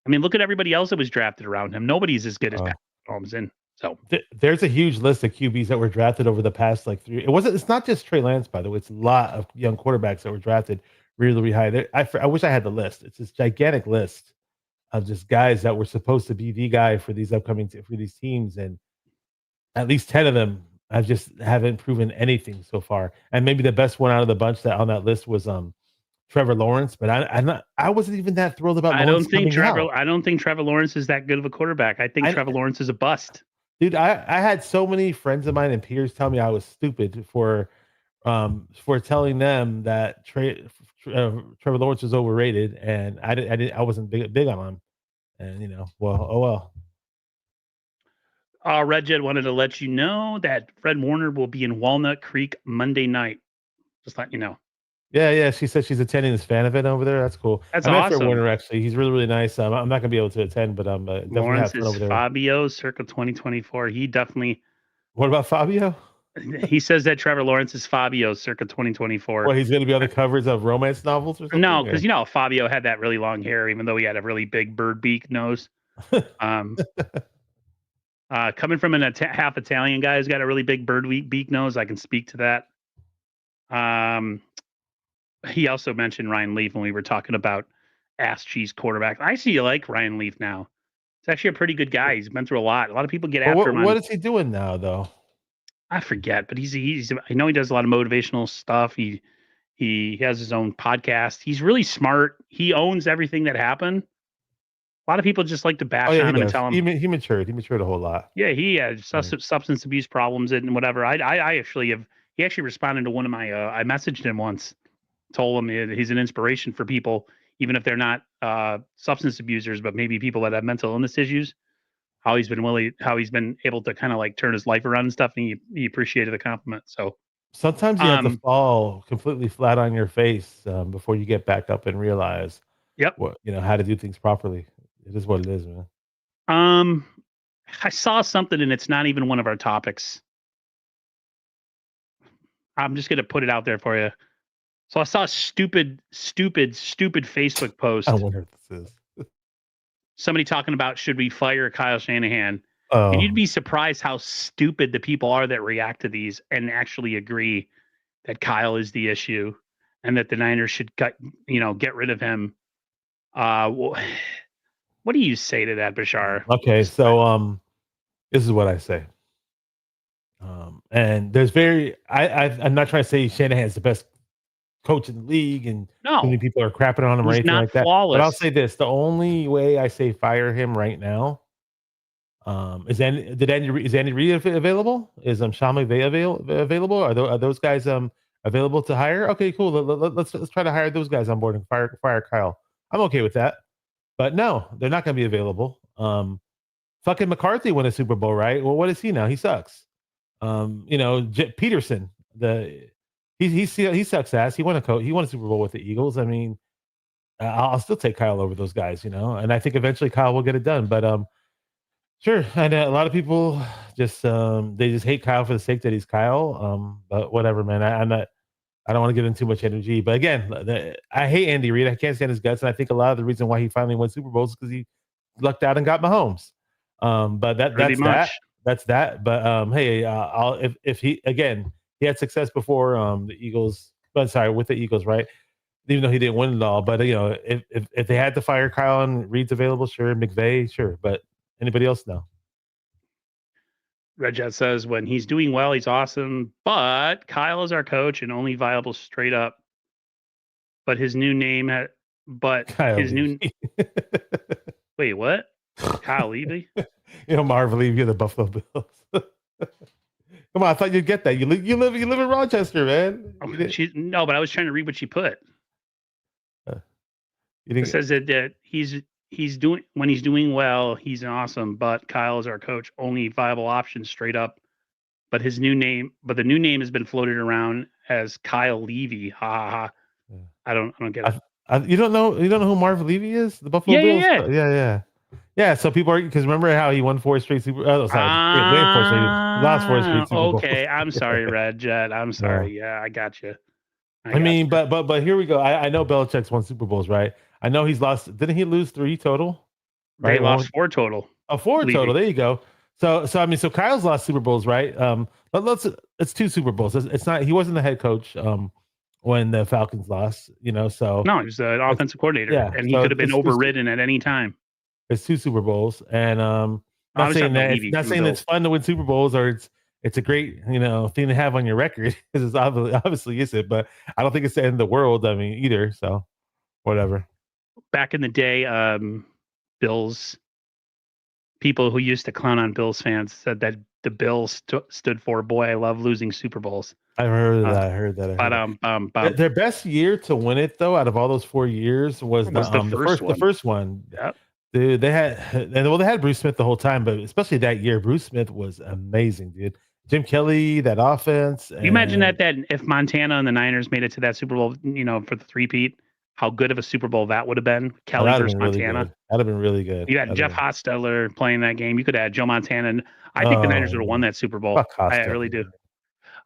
I mean, look at everybody else that was drafted around him. Nobody's as good as Patrick Mahomes. And so there's a huge list of QBs that were drafted over the past like 3. It's not just Trey Lance, by the way. It's a lot of young quarterbacks that were drafted really, really high. I wish I had the list. It's this gigantic list of just guys that were supposed to be the guy for these for these teams, and at least 10 of them haven't proven anything so far. And maybe the best one out of the bunch that on that list was Trevor Lawrence, but I wasn't even that thrilled about. I don't think Trevor Lawrence is that good of a quarterback. I think Trevor Lawrence is a bust. Dude, I had so many friends of mine and peers tell me I was stupid for telling them that Trevor Lawrence was overrated, and I wasn't big on him. And well. Red Jet wanted to let you know that Fred Warner will be in Walnut Creek Monday night. Just let you know. Yeah. She said she's attending this fan event over there. That's cool. That's awesome. Fred Warner, actually, he's really, really nice. I'm not gonna be able to attend, but I'm definitely Lawrence have fun over there. Fabio, circa 2024. He definitely. What about Fabio? He says that Trevor Lawrence is Fabio, circa 2024. Well, he's going to be on the covers of romance novels or something? No, because Fabio had that really long hair, even though he had a really big bird beak nose. Coming from an half Italian guy who's got a really big bird beak nose, I can speak to that. He also mentioned Ryan Leaf when we were talking about ass cheese quarterback. I see you like Ryan Leaf now. He's actually a pretty good guy. He's been through a lot. A lot of people get after him. What is he doing now, though? I forget, but he's. I know he does a lot of motivational stuff. He has his own podcast. He's really smart. He owns everything that happened. A lot of people just like to bash on him and tell him he matured. He matured a whole lot. Yeah, he had substance abuse problems and whatever. I actually have. He actually responded to one of my. I messaged him once, told him he's an inspiration for people, even if they're not substance abusers, but maybe people that have mental illness issues. How he's been able to kind of like turn his life around and stuff, and he appreciated the compliment. So sometimes you have to fall completely flat on your face before you get back up and realize, how to do things properly. It is what it is, man. I saw something, and it's not even one of our topics. I'm just gonna put it out there for you. So I saw a stupid Facebook post. I wonder what this is. Somebody talking about, should we fire Kyle Shanahan? And you'd be surprised how stupid the people are that react to these and actually agree that Kyle is the issue and that the Niners should get rid of him. What do you say to that, Bashar? Okay, so this is what I say. And there's I'm not trying to say Shanahan's the best coach in the league, and so many people are crapping on him or anything like that. But I'll say this: the only way I say fire him right now, is Andy Reid available? Is Sean McVay available? Are those guys available to hire? Okay, cool. Let's try to hire those guys on board and fire Kyle. I'm okay with that. But no, they're not going to be available. Fucking McCarthy won a Super Bowl, right? Well, what is he now? He sucks. Peterson, he sucks ass. He won a Super Bowl with the Eagles. I mean, I'll still take Kyle over those guys, and I think eventually Kyle will get it done. But sure, and a lot of people just they just hate Kyle for the sake that he's Kyle. But whatever, man. I don't want to give him too much energy. But again, I hate Andy Reid. I can't stand his guts, and I think a lot of the reason why he finally won Super Bowls is because he lucked out and got Mahomes. But that's that. But hey, if he had success before the Eagles. But sorry, with the Eagles, right? Even though he didn't win it all, but if they had to fire Kyle and Reed's available, sure. McVay, sure. But anybody else, no. Red Jet says, when he's doing well, he's awesome, but Kyle is our coach and only viable straight up. But his new name but Kyle his new Levy. wait, what? Kyle Levy? Marv Levy of the Buffalo Bills. Come on, I thought you'd get that. You live in Rochester, man. Oh, You didn't. no, but I was trying to read what she put. You It didn't. says that he's doing when he's doing well, he's awesome. But Kyle is our coach, only viable option straight up. But the new name has been floated around as Kyle Levy. Ha ha ha. Yeah. I don't get it. You don't know who Marv Levy is? The Buffalo Yeah, yeah, Bills. yeah. Yeah. So people are because remember how he won 4 straight Super. Oh, sorry, he didn't win 4 straight. He lost 4 straight Super Bowls. Okay. I'm sorry, Red Jet. I'm sorry. Yeah, I got you. I mean, but here we go. I know Belichick's won Super Bowls, right? I know he's lost. Didn't he lose 3 total? They lost 4 total. Oh, 4 total. There you go. So I mean, so Kyle's lost Super Bowls, right? But it's 2 Super Bowls. It's not. He wasn't the head coach when the Falcons lost. So no, he was the offensive coordinator, and he could have been overridden at any time. It's 2 Super Bowls, and not saying it's fun to win Super Bowls or it's a great thing to have on your record because it's obviously isn't, but I don't think it's the end of the world. I mean, either. So whatever. Back in the day, Bills people who used to clown on Bills fans said that the Bills stood for "Boy, I love losing Super Bowls." I heard that. But their best year to win it, though, out of all those 4 years, was the first one. Yep. Dude, they had Bruce Smith the whole time, but especially that year, Bruce Smith was amazing, dude. Jim Kelly, that offense. You imagine that if Montana and the Niners made it to that Super Bowl, for the three-peat, how good of a Super Bowl that would have been. Kelly versus Montana. That'd have been really good. You had Jeff Hostetler playing that game. You could have had Joe Montana. And I think the Niners would have won that Super Bowl. I really do.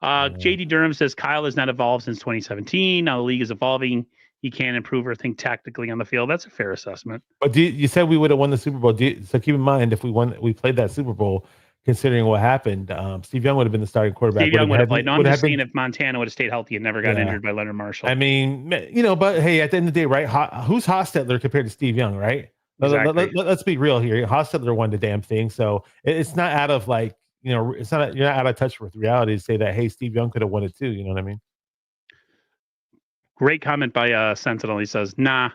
JD Durham says Kyle has not evolved since 2017. Now the league is evolving. He can't improve or think tactically on the field. That's a fair assessment. But you said we would have won the Super Bowl. So keep in mind, if we played that Super Bowl, considering what happened, Steve Young would have been the starting quarterback. Steve Young would have played. No, I'm just saying if Montana would have stayed healthy and never got injured by Leonard Marshall. I mean, but hey, at the end of the day, right? Who's Hostetler compared to Steve Young, right? Exactly. Let's be real here. Hostetler won the damn thing, so it's not out of it's not you're not out of touch with reality to say that hey, Steve Young could have won it too. You know what I mean? Great comment by Sentinel. He says, "Nah,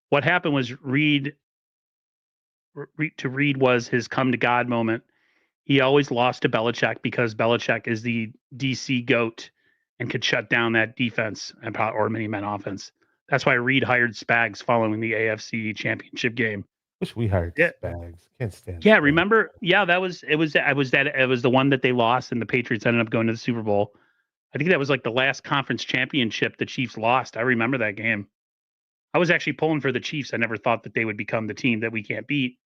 what happened was Reed was his come to God moment. He always lost to Belichick because Belichick is the DC GOAT and could shut down that defense or mini-man offense. That's why Reed hired Spags following the AFC Championship game. Wish we hired Spags. Can't stand. Yeah, remember? Yeah, it was the one that they lost and the Patriots ended up going to the Super Bowl. I think that was like the last conference championship the Chiefs lost. I remember that game. I was actually pulling for the Chiefs. I never thought that they would become the team that we can't beat.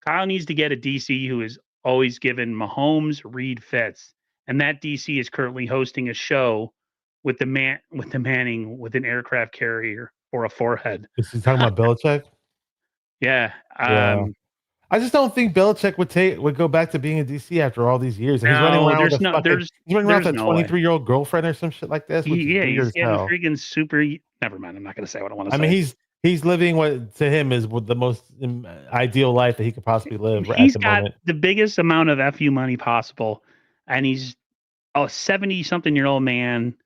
Kyle needs to get a DC who is always given Mahomes, Reed, Fitz, and that DC is currently hosting a show with the Manning with an aircraft carrier or a forehead. Is he talking about Belichick? Yeah. I just don't think Belichick would go back to being a DC after all these years. And he's running around with a 23-year-old girlfriend or some shit like this. He's getting freaking super. Never mind. I'm not going to say what I want to say. I mean, he's living what to him is the most ideal life that he could possibly live. He's got the biggest amount of FU money possible, and he's a 70-something-year-old man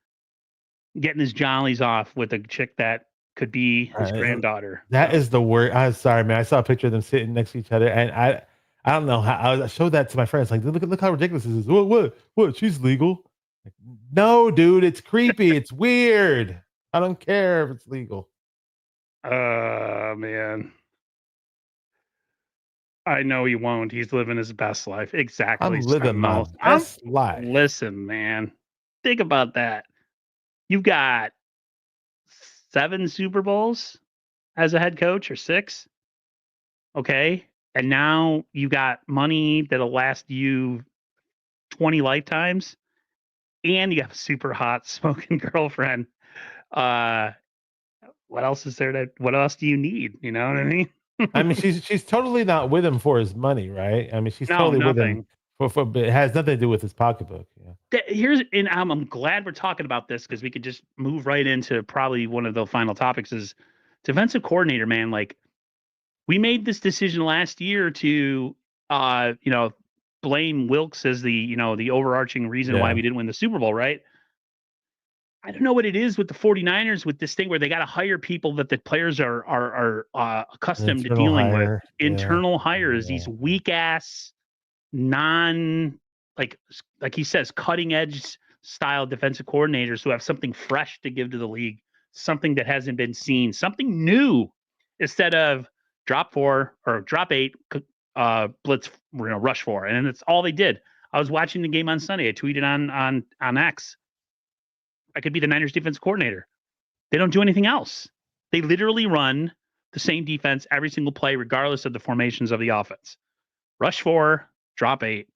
getting his jollies off with a chick that could be his granddaughter. That is the word. I'm sorry, man. I saw a picture of them sitting next to each other, and I don't know how I showed that to my friends. Like, look how ridiculous this is. What? She's legal. Like, no, dude, it's creepy. It's weird. I don't care if it's legal. Man. I know he won't. He's living his best life. Exactly. I'm living my best life. Listen, man. Think about that. You've got 7 Super Bowls as a head coach or 6. Okay. And now you got money that'll last you 20 lifetimes. And you have a super hot smoking girlfriend. What else is there what else do you need? You know what I mean? I mean, she's totally not with him for his money, right? I mean, she's totally with him for it has nothing to do with his pocketbook. Yeah. I'm glad we're talking about this because we could just move right into probably one of the final topics is defensive coordinator, man. Like we made this decision last year to, blame Wilks as the overarching reason why we didn't win the Super Bowl, right? I don't know what it is with the 49ers with this thing where they got to hire people that the players are An accustomed to internal dealing with. hire. Internal hires, Yeah. these weak ass, non like he says, cutting edge style defensive coordinators who have something fresh to give to the league, something that hasn't been seen, something new, instead of drop 4 or drop 8, blitz, rush 4, and it's all they did. I was watching the game on Sunday. I tweeted on X. I could be the Niners defense coordinator. They don't do anything else. They literally run the same defense every single play, regardless of the formations of the offense. Rush 4, drop 8.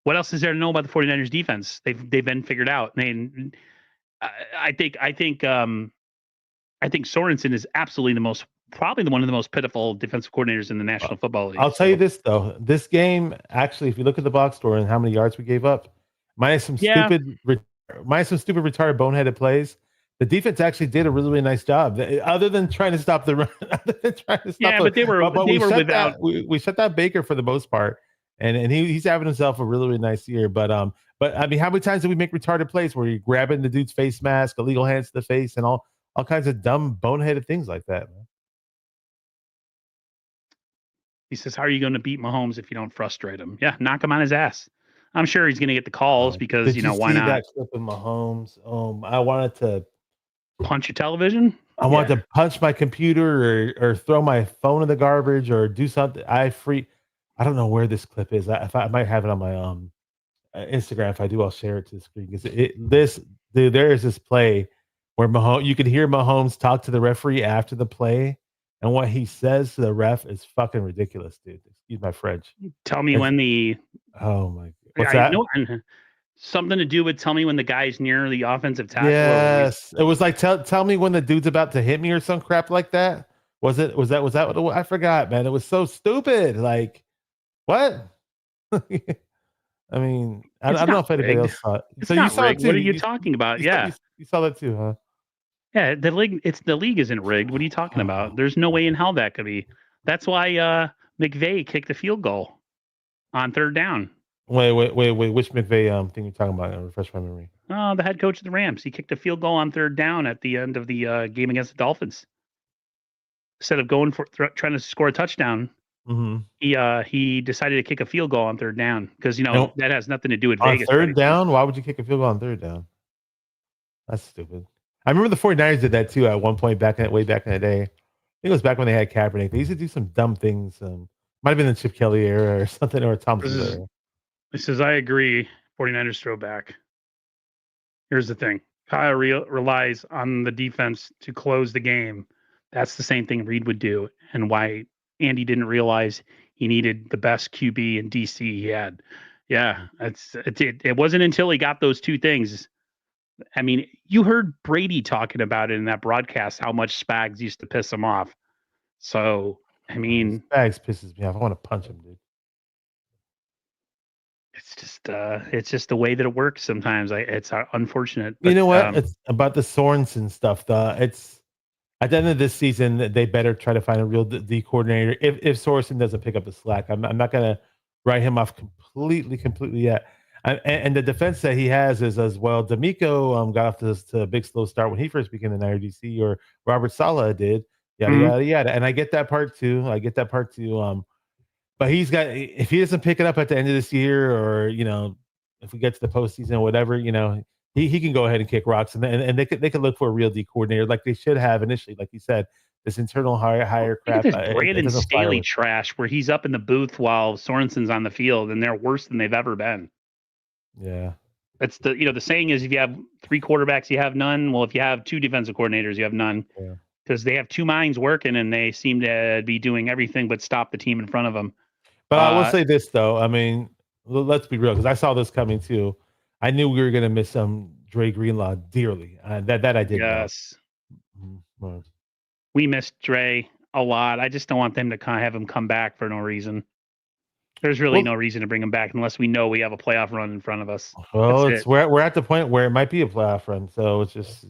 What else is there to know about the 49ers defense? They've been figured out. I think Sorensen is absolutely probably one of the most pitiful defensive coordinators in the National Football League. I'll tell you this though, this game actually, if you look at the box score and how many yards we gave up, minus some stupid retarded boneheaded plays, the defense actually did a really, really nice job. Other than trying to stop the run, but they were without. We shut down Baker for the most part, and he's having himself a really, really nice year. But I mean, how many times did we make retarded plays where you're grabbing the dude's face mask, illegal hands to the face, and all kinds of dumb boneheaded things like that, man. He says, "How are you going to beat Mahomes if you don't frustrate him? Yeah, knock him on his ass. I'm sure he's going to get the calls because why not? That clip of Mahomes? I wanted to punch your television. I wanted to punch my computer or throw my phone in the garbage or do something. I don't know where this clip is. I might have it on my Instagram. If I do, I'll share it to the screen. Because there is this play where you could hear Mahomes talk to the referee after the play. And what he says to the ref is fucking ridiculous, dude. Excuse my French. Tell me when the... Oh, my... What's that? Something to do with tell me when the guy's near the offensive tackle. Yes. It was like, tell me when the dude's about to hit me or some crap like that. Was that what I forgot, man. It was so stupid. Like, what? I mean, I don't know if anybody else saw it. So you saw it too. What are you talking about? You saw that too, huh? Yeah, the league isn't rigged. What are you talking about? There's no way in hell that could be. That's why McVay kicked the field goal on 3rd down. Wait. Which McVay thing you're talking about? Refresh my memory. Oh, the head coach of the Rams. He kicked a field goal on 3rd down at the end of the game against the Dolphins. Instead of going for trying to score a touchdown, he decided to kick a field goal on 3rd down because that has nothing to do with Vegas. On 3rd down? Why would you kick a field goal on 3rd down? That's stupid. I remember the 49ers did that too at one point way back in the day. I think it was back when they had Kaepernick. They used to do some dumb things. Might have been the Chip Kelly era or something, or Thompson era. He says, I agree. 49ers throwback. Here's the thing. Kyle relies on the defense to close the game. That's the same thing Reed would do, and why Andy didn't realize he needed the best QB in DC he had. Yeah, it wasn't until he got those two things. I mean, you heard Brady talking about it in that broadcast, how much Spags used to piss him off. So, I mean... Spags pisses me off. I want to punch him, dude. It's just the way that it works sometimes. It's unfortunate. But, you know what? It's about the Sorensen stuff. It's at the end of this season, they better try to find a real D coordinator. If Sorensen doesn't pick up the slack, I'm not going to write him off completely yet. And the defense that he has is as well. D'Amico got off to a big slow start when he first became the Niner DC, or Robert Saleh did. Yada. And I get that part too. But if he doesn't pick it up at the end of this year, or if we get to the postseason or whatever, he can go ahead and kick rocks, and they could look for a real D coordinator like they should have initially, like you said. This internal hire crap. Brandon Staley trash where he's up in the booth while Sorensen's on the field, and they're worse than they've ever been. Yeah. That's the saying is, if you have 3 quarterbacks, you have none. Well, if you have 2 defensive coordinators, you have none. Yeah. Because they have 2 minds working, and they seem to be doing everything but stop the team in front of them. But I will say this though. I mean, let's be real, because I saw this coming too. I knew we were going to miss Dre Greenlaw dearly. That I did. Yes. Well, we missed Dre a lot. I just don't want them to have him come back for no reason. There's really no reason to bring him back unless we know we have a playoff run in front of us. Well, we're at the point where it might be a playoff run, so it's just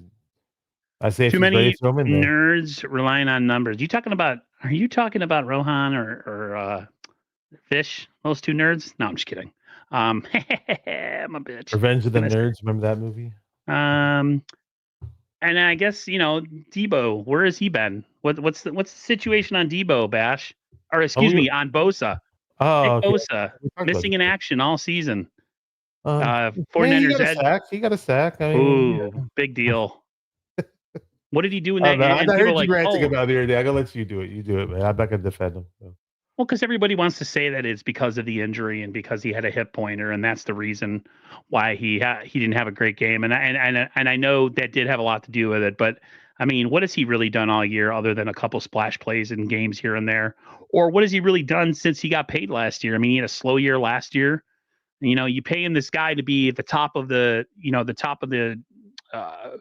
I say too many nerds relying on numbers. Are you talking about Rohan or Fish? Those 2 nerds? No, I'm just kidding. I'm a bitch. Revenge of the Nerds. Remember that movie? And I guess Debo. Where has he been? What's the situation on Debo, Bash? Or excuse me, on Bosa. Nick Okay. Bosa We talked about missing in this. action all season. Yeah, he 49ers got a edge. sack. He got a sack. I mean, Ooh, big deal. What did he do in I that? don't know. I And people are heard you like, ranting oh, about it the other day. I'm gonna let you do it. You do it, man. I'm not gonna defend him. So. well, because everybody wants to say that it's because of the injury and because he had a hip pointer, and that's the reason why he didn't have a great game. And I know that did have a lot to do with it. But I mean, what has he really done all year other than a couple splash plays in games here and there? Or what has he really done since he got paid last year? I mean, he had a slow year last year. You paying this guy to be at the top of the top of the uh,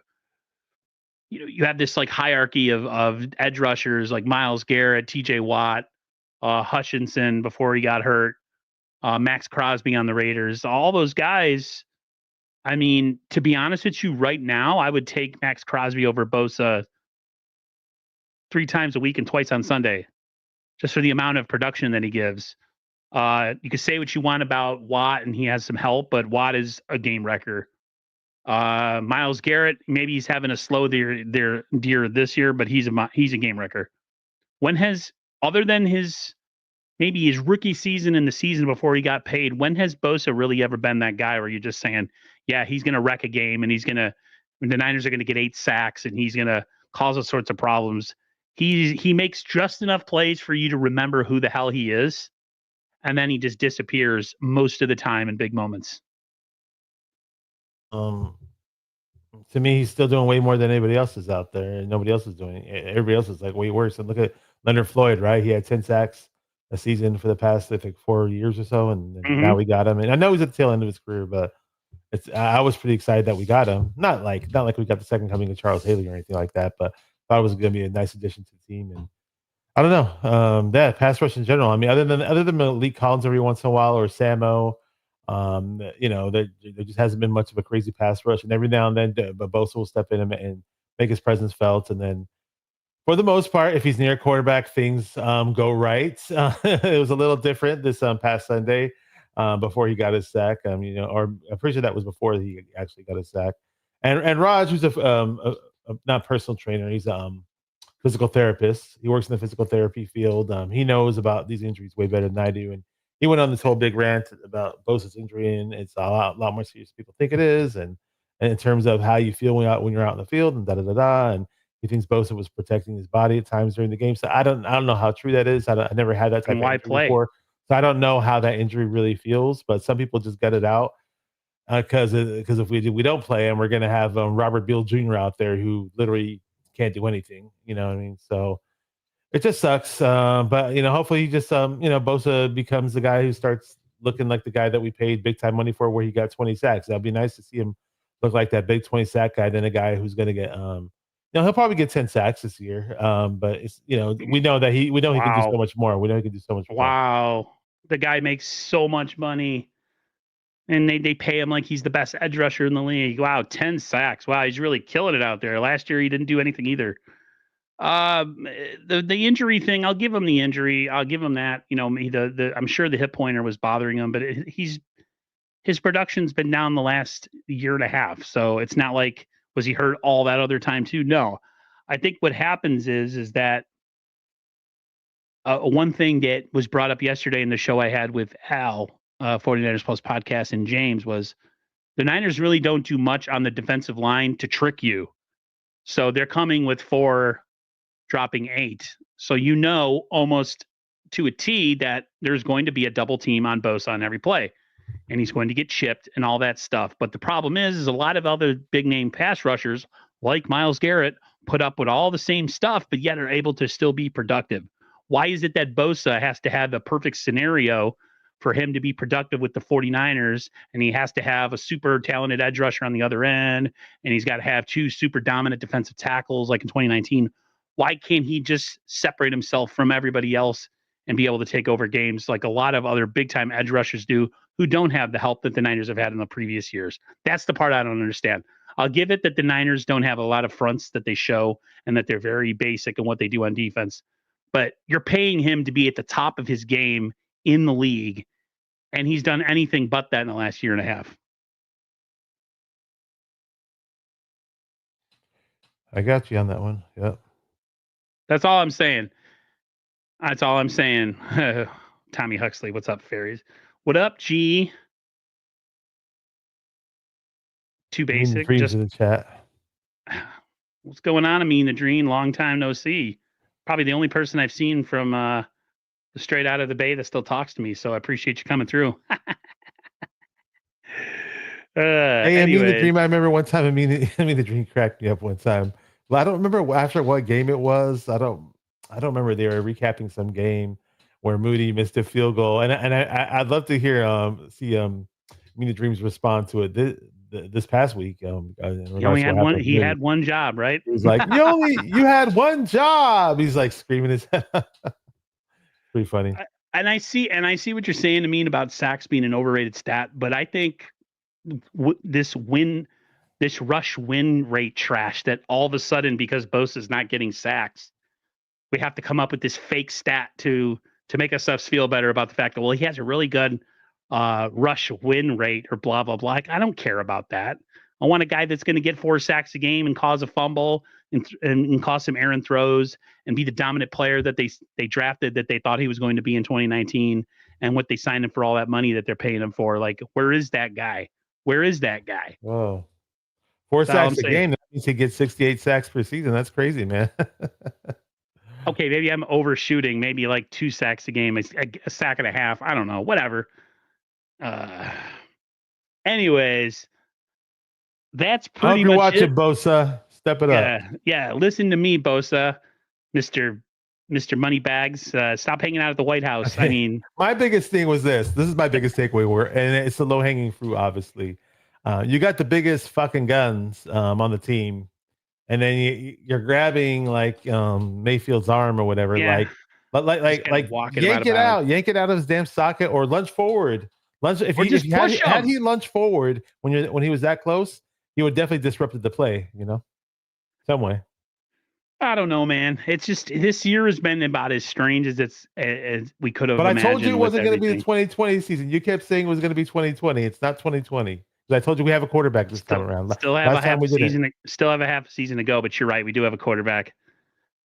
you have this like hierarchy of edge rushers like Myles Garrett, T.J. Watt, Hutchinson before he got hurt, Max Crosby on the Raiders, all those guys. I mean, to be honest with you, right now, I would take Max Crosby over Bosa 3 times a week and twice on Sunday, just for the amount of production that he gives. You can say what you want about Watt, and he has some help, but Watt is a game wrecker. Myles Garrett, maybe he's having a slow deer this year, but he's a game wrecker. When has, other than maybe his rookie season and the season before he got paid, when has Bosa really ever been that guy where you're just saying, yeah, he's going to wreck a game and the Niners are going to get 8 sacks and he's going to cause all sorts of problems. He makes just enough plays for you to remember who the hell he is, and then he just disappears most of the time in big moments. To me, he's still doing way more than anybody else is out there, and nobody else is doing it. Everybody else is like way worse. And look at Leonard Floyd, right? He had 10 sacks a season for the past, I think, 4 years or so, and now we got him. And I know he's at the tail end of his career, but I was pretty excited that we got him. Not like we got the second coming of Charles Haley or anything like that, but thought it was going to be a nice addition to the team. And I don't know, that pass rush in general. I mean, other than Malik Collins every once in a while or Samo, there just hasn't been much of a crazy pass rush. And every now and then, but Bosa will step in and make his presence felt. And then, for the most part, if he's near quarterback, things go right. It was a little different this past Sunday before he got his sack. Or I'm pretty sure that was before he actually got his sack. And Raj, who's a not personal trainer, he's physical therapist. He works in the physical therapy field. He knows about these injuries way better than I do. And he went on this whole big rant about Bosa's injury, and it's a lot more serious than people think it is. And in terms of how you feel when you're out in the field and da da da da. And he thinks Bosa was protecting his body at times during the game. So I don't know how true that is. I never had that type And of why injury play? before. So I don't know how that injury really feels. But some people just gut it out because if we don't play him, we're going to have Robert Beal Jr. out there who literally can't do anything. You know what I mean? So it just sucks. But hopefully he just Bosa becomes the guy who starts looking like the guy that we paid big time money for, where he got 20 sacks. That'd be nice to see him look like that big 20 sack guy than a guy who's going to get he'll probably get 10 sacks this year. But it's we know he can do so much more. We know he can do so much more. Wow. The guy makes so much money. And they pay him like he's the best edge rusher in the league. Wow, 10 sacks. Wow, he's really killing it out there. Last year he didn't do anything either. The injury thing, I'll give him the injury. I'll give him that. I'm sure the hip pointer was bothering him, but his production's been down the last year and a half. So it's not like, was he hurt all that other time too? No. I think what happens is that one thing that was brought up yesterday in the show I had with Al, 49ers Plus podcast, and James, was the Niners really don't do much on the defensive line to trick you. So they're coming with 4, dropping 8. So almost to a T that there's going to be a double team on Bosa on every play. And he's going to get chipped and all that stuff. But the problem is a lot of other big name pass rushers like Myles Garrett put up with all the same stuff, but yet are able to still be productive. Why is it that Bosa has to have the perfect scenario for him to be productive with the 49ers, and he has to have a super talented edge rusher on the other end, and he's got to have 2 super dominant defensive tackles like in 2019? Why can't he just separate himself from everybody else and be able to take over games like a lot of other big time edge rushers do, who don't have the help that the Niners have had in the previous years? That's the part I don't understand. I'll give it that the Niners don't have a lot of fronts that they show and that they're very basic in what they do on defense. But you're paying him to be at the top of his game in the league, and he's done anything but that in the last year and a half. I got you on that one. Yep. That's all I'm saying. That's all I'm saying. Tommy Huxley, what's up, fairies? What up, G? Too Mean the basic. dreams Just in the chat. what's going on? I mean, the dream. Long time no see. Probably the only person I've seen from straight out of the Bay that still talks to me. So I appreciate you coming through. Hey, I mean the Anyways, dream. I remember one time. I mean the dream cracked me up one time. Well, I don't remember after what game it was. I don't remember. They were recapping some game where Moody missed a field goal, and I'd love to hear see Mean the Dreams respond to it this past week. In he only regards to what had happened one. with He Moody. had one job, right? He was like, you had one job. He's like screaming his head. Pretty funny. And I see what you're saying to me about sacks being an overrated stat, but I think this rush win rate trash that all of a sudden, because Bosa's not getting sacks, we have to come up with this fake stat to make ourselves feel better about the fact that, well, he has a really good rush win rate or blah blah blah. Like, I don't care about that. I want a guy that's going to get 4 sacks a game and cause a fumble and cause some errant throws and be the dominant player that they drafted, that they thought he was going to be in 2019, and what they signed him for all that money that they're paying him for. Like, where is that guy? Where is that guy? Whoa. 4 That's all sacks I'm a saying. game. That means he gets 68 sacks per season. That's crazy, man. Okay, maybe I'm overshooting. Maybe like 2 sacks a game, a sack and a half. I don't know. Whatever. Anyways, that's I hope pretty you're much watching, it. Bosa. Step it up. Yeah. Listen to me, Bosa, Mister Moneybags. Stop hanging out at the White House. I mean, my biggest thing was this. This is my biggest takeaway. And it's the low hanging fruit. Obviously, you got the biggest fucking guns on the team, and then you're grabbing like Mayfield's arm or whatever. yeah, Like walking right yank it out of his damn socket, or lunge forward. Lunge if or he, just if he had, push had him. he lunged forward when he was that close, he would definitely disrupted the play. Some way. I don't know, man. It's just this year has been about as strange as we could have But I imagined. told you it wasn't going to be the everything. 2020 season. You kept saying it was going to be 2020. It's not 2020. I told you we have a quarterback this time around. Still have Last a half time we did it. season. Still have a half season to go. But you're right. We do have a quarterback.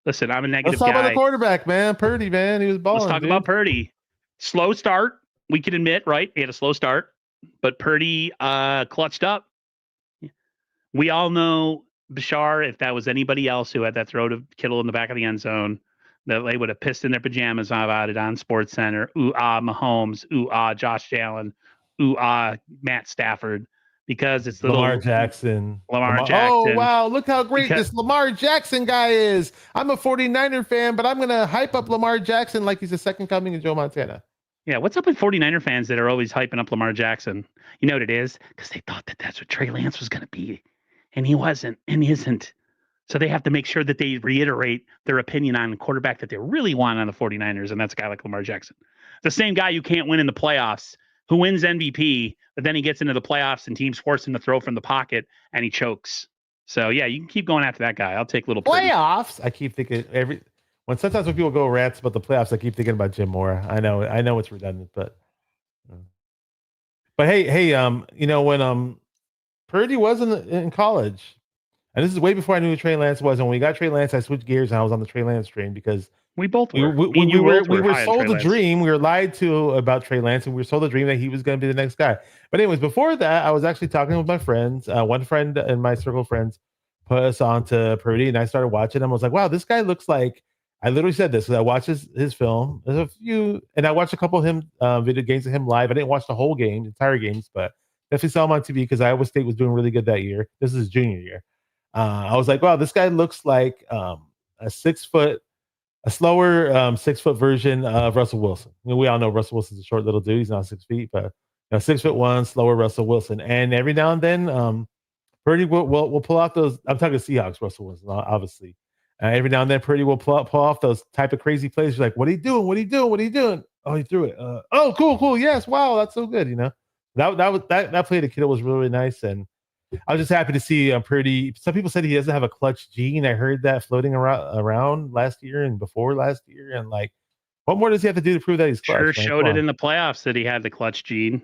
Listen, I'm a negative Let's talk guy. about the quarterback, man. Purdy, man. He was balling. Let's talk about Purdy. Slow start. We can admit, right? He had a slow start, but Purdy clutched up. We all know Bashar, if that was anybody else who had that throw to Kittle in the back of the end zone, that they would have pissed in their pajamas about it on Sports Center. Ooh, Mahomes. Ooh, Josh Allen. Ooh, Matt Stafford. Because it's Lamar Jackson. Jackson. Oh, wow. Look how great this Lamar Jackson guy is. I'm a 49er fan, but I'm going to hype up Lamar Jackson like he's the second coming of Joe Montana. Yeah, what's up with 49er fans that are always hyping up Lamar Jackson? You know what it is? Because they thought that that's what Trey Lance was going to be. And he wasn't and isn't. So they have to make sure that they reiterate their opinion on the quarterback that they really want on the 49ers, and that's a guy like Lamar Jackson. The same guy you can't win in the playoffs, who wins MVP, but then he gets into the playoffs and teams force him to throw from the pocket and he chokes. So, yeah, you can keep going after that guy. I'll take little playoffs. I keep thinking sometimes when people go rants about the playoffs, I keep thinking about Jim Mora. I know it's redundant, but hey, when Purdy was in college, and this is way before I knew who Trey Lance was. And when we got Trey Lance, I switched gears and I was on the Trey Lance train because we both were. We were sold the dream. We were lied to about Trey Lance, and we were sold the dream that he was going to be the next guy. But anyways, before that, I was actually talking with my friends. One friend in my circle of friends put us on to Purdy, and I started watching him. I was like, wow, this guy looks like. I literally said this because I watched his film. There's a few, and I watched a couple of him video games of him live. I didn't watch the whole game, entire games, but definitely saw him on TV because Iowa State was doing really good that year. This is his junior year. I was like, wow, this guy looks like a slower 6 foot version of Russell Wilson. I mean, we all know Russell Wilson's a short little dude. He's not 6 feet, but 6'1", slower Russell Wilson. And every now and then, Purdy will pull out those. I'm talking Seahawks, Russell Wilson, obviously. Every now and then, Purdy will pull off those type of crazy plays. You're like, what are you doing? What are you doing? What are you doing? Oh, he threw it. Oh, cool. Yes, wow, that's so good. That play to Kittle was really nice, and I was just happy to see Purdy. Some people said he doesn't have a clutch gene. I heard that floating around last year and before last year, and like, what more does he have to do to prove that he's clutch? Sure showed it in the playoffs that he had the clutch gene.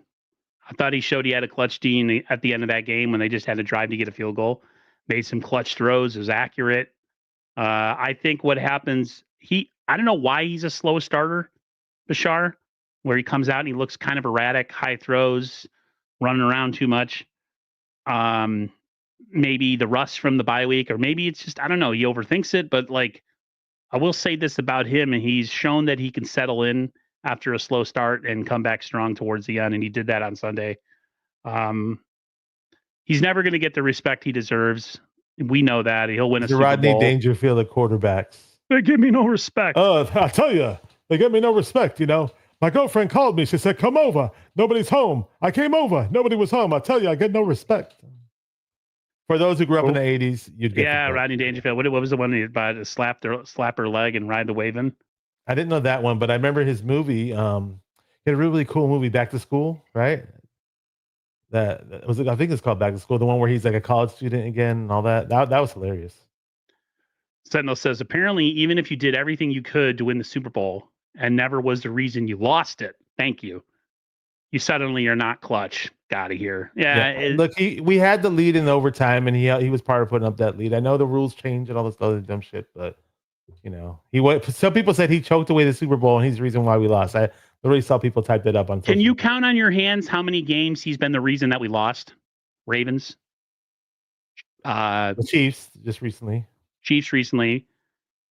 I thought he showed he had a clutch gene at the end of that game when they just had to drive to get a field goal. made some clutch throws, was accurate. I think what happens, I don't know why he's a slow starter, Bashar, where he comes out and he looks kind of erratic, high throws, running around too much. Maybe the rust from the bye week, or maybe it's just, I don't know, he overthinks it. But like, I will say this about him, and he's shown that he can settle in after a slow start and come back strong towards the end, and he did that on Sunday. He's never going to get the respect he deserves. We know that. He'll win a Super Rodney Bowl. Dangerfield of quarterbacks. They give me no respect. I tell you, they give me no respect. You know, my girlfriend called me. She said, "Come over. Nobody's home." I came over. Nobody was home. I tell you, I get no respect. For those who grew up in the '80s, you'd get. Yeah, Rodney Dangerfield. What was the one he slap her leg and ride the waving? I didn't know that one, but I remember his movie. He had a really cool movie, Back to School, right? That was, I think it's called Back to School, the one where he's like a college student again and all that. That was hilarious. Sentinel says, apparently, even if you did everything you could to win the Super Bowl and never was the reason you lost it, thank you, you suddenly are not clutch. Got to hear. Yeah. Look, we had the lead in overtime, and he was part of putting up that lead. I know the rules change and all this other dumb shit, but you know, some people said he choked away the Super Bowl, and he's the reason why we lost. I already saw people type that up on. Can you count on your hands how many games he's been the reason that we lost? Ravens, the Chiefs just recently.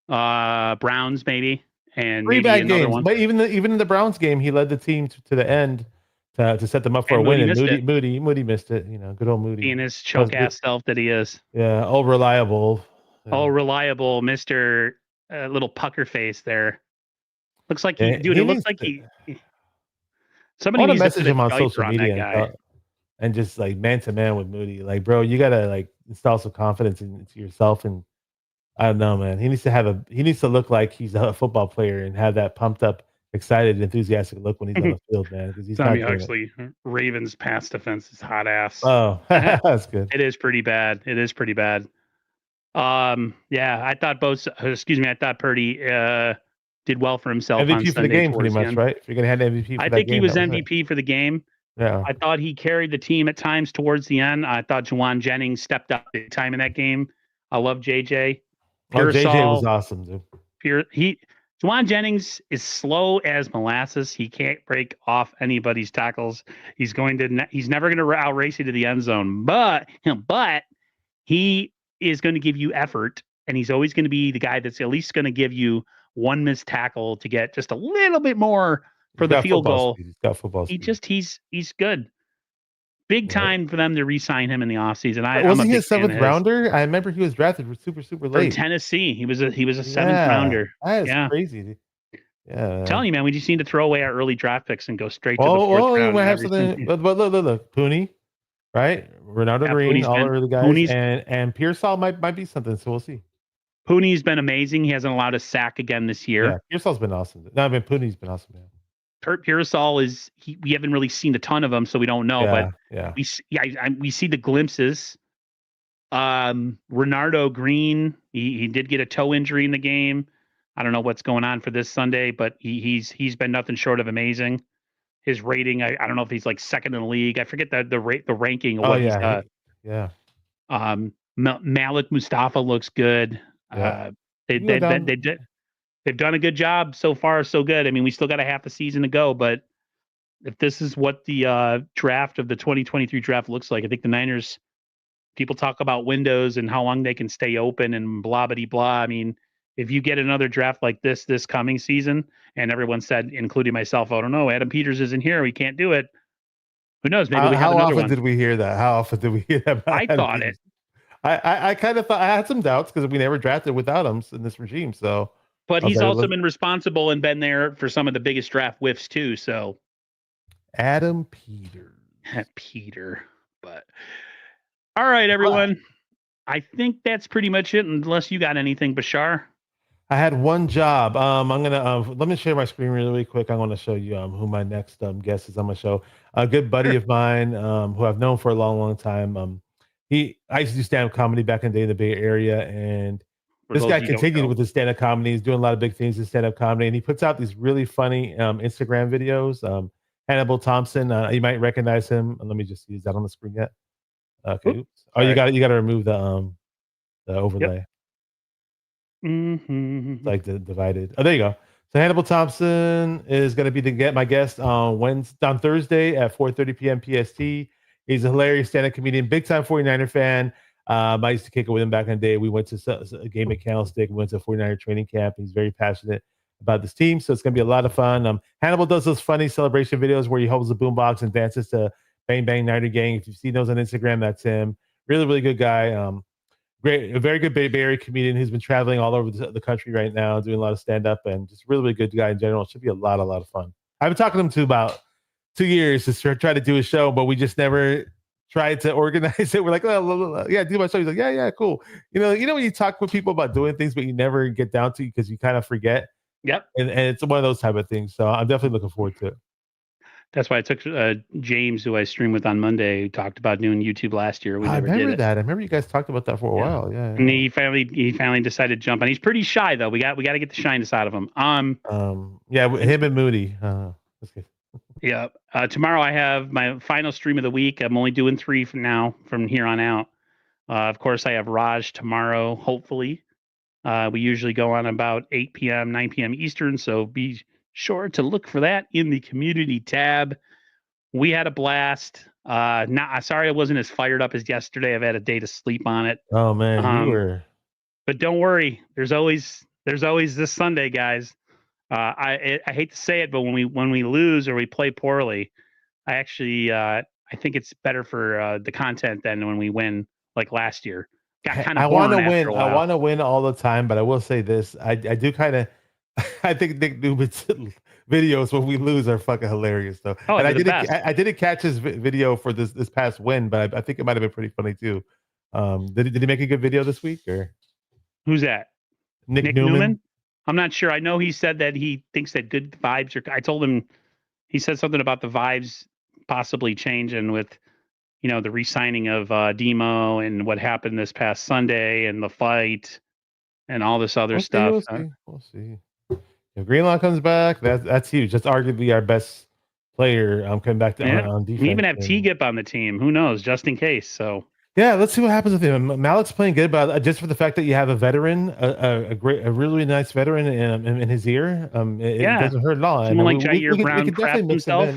Browns maybe, and three maybe bad another games. one. But even in the Browns game, he led the team to the end to set them up for a win. And Moody missed it. You know, good old Moody. Being his choke ass self that he is. Yeah, all reliable. Reliable, Mr. Little pucker face there. Looks like it looks like somebody needs to message him on social media and just like man to man with Moody. Like, bro, you gotta like install some confidence into yourself. And I don't know, man. He needs to look like he's a football player and have that pumped up, excited, enthusiastic look when he's on the field, man. Because he's Tommy Huxley, Ravens pass defense is hot ass. Oh, that's good. It is pretty bad. Yeah, I thought Purdy did well for himself. MVP on Sunday for the game, pretty much, right? If you're gonna have MVP, I think he was MVP for the game. Yeah, I thought he carried the team at times towards the end. I thought Juwan Jennings stepped up big time in that game. I love JJ. JJ was awesome, dude. Juwan Jennings is slow as molasses. He can't break off anybody's tackles. He's never going to outrace you to the end zone, but he is going to give you effort, and he's always going to be the guy that's at least going to give you one missed tackle to get just a little bit more for the field goal. He's got football speed. He's good. Big time for them to re-sign him in the offseason. Wasn't he a 7th rounder? I remember he was drafted super late. For Tennessee. He was a 7th rounder. That's crazy. Yeah. I'm telling you, man, we just need to throw away our early draft picks and go straight to the 4th round. We have something. But look, Pooney, right? Ronaldo Green, all early guys, and Pearsall might be something. So we'll see. Pooney's been amazing. He hasn't allowed a sack again this year. Yeah, Pearsall's been awesome. No, I mean Pooney's been awesome, man. Pearsall we haven't really seen a ton of them, so we don't know. We see the glimpses. Ronaldo Green, he did get a toe injury in the game. I don't know what's going on for this Sunday, but he's been nothing short of amazing. His rating, I don't know if he's like 2nd in the league. I forget the ranking of what he's got. Yeah. Malik Mustafa looks good. Yeah. They've done a good job so far, so good. I mean, we still got a half a season to go, but if this is what the draft of the 2023 draft looks like, I think the Niners, people talk about windows and how long they can stay open and blah, blah, blah. I mean, if you get another draft like this coming season, and everyone said, including myself, I don't know, Adam Peters isn't here, we can't do it. Who knows? Maybe we have another one. How often did we hear that? How often did we hear that? I thought it. I kind of thought, I had some doubts because we never drafted without him in this regime, so. But he's also been responsible and been there for some of the biggest draft whiffs too. So, Adam Peters, But all right, everyone. I think that's pretty much it. Unless you got anything, Bashar. I had one job. I'm gonna let me share my screen really quick. I'm gonna show you who my next guest is on my show. A good buddy of mine who I've known for a long time. I used to do stand-up comedy back in the day in the Bay Area, and this guy continued with his stand-up comedy. He's doing a lot of big things in stand-up comedy, and he puts out these really funny Instagram videos. Hannibal Thompson, you might recognize him. Let me just use that on the screen yet. Okay. Oops. Oh, you got to remove the the overlay. Mm-hmm. It's like divided. Oh, there you go. So Hannibal Thompson is going to be my guest on Thursday at 4:30 p.m. PST. He's a hilarious stand-up comedian, big time 49er fan. I used to kick it with him back in the day. We went to a game at Candlestick. We went to a 49er training camp. He's very passionate about this team, so it's going to be a lot of fun. Hannibal does those funny celebration videos where he holds the boombox and dances to Bang Bang Niner Gang. If you've seen those on Instagram, that's him. Really, really good guy. A very good Bay Area comedian who's been traveling all over the country right now, doing a lot of stand-up, and just really, really good guy in general. It should be a lot of fun. I've been talking to him to about 2 years to try to do a show, but we just never tried to organize it. We're like, oh, yeah, do my show. He's like, yeah, cool. You know when you talk with people about doing things, but you never get down to because you kind of forget. Yep. And it's one of those type of things. So I'm definitely looking forward to it. That's why I took James, who I streamed with on Monday, who talked about doing YouTube last year. We never did it. I remember you guys talked about that for a while. Yeah. And he finally decided to jump on. He's pretty shy though. We got to get the shyness out of him. Him and Moody. That's good. Yeah. Tomorrow I have my final stream of the week. I'm only doing 3 from here on out. Of course, I have Raj tomorrow. Hopefully, we usually go on about 8 p.m., 9 p.m. Eastern. So be sure to look for that in the community tab. We had a blast. Sorry I wasn't as fired up as yesterday. I've had a day to sleep on it. Oh man, you were. But don't worry. There's always this Sunday, guys. I hate to say it, but when we lose or we play poorly, I actually I think it's better for the content than when we win like last year. Got kind of I want to win. I want to win all the time, but I will say this: I do kind of. I think Nick Newman's videos when we lose are fucking hilarious, though. Oh, and I didn't catch his video for this past win, but I think it might have been pretty funny too. Did he make a good video this week or? Who's that? Nick Newman? I'm not sure. I know he said that he thinks that good vibes are. I told him he said something about the vibes possibly changing with, the re-signing of Demo and what happened this past Sunday and the fight and all this other stuff. We'll see. If Greenlaw comes back, that's huge. That's arguably our best player coming back on defense. We even have T-Gip on the team. Who knows? Just in case. So. Yeah, let's see what happens with him. Malik's playing good, but just for the fact that you have a veteran, a really nice veteran in his ear, it doesn't hurt at all. Someone like Jair Brown craft himself.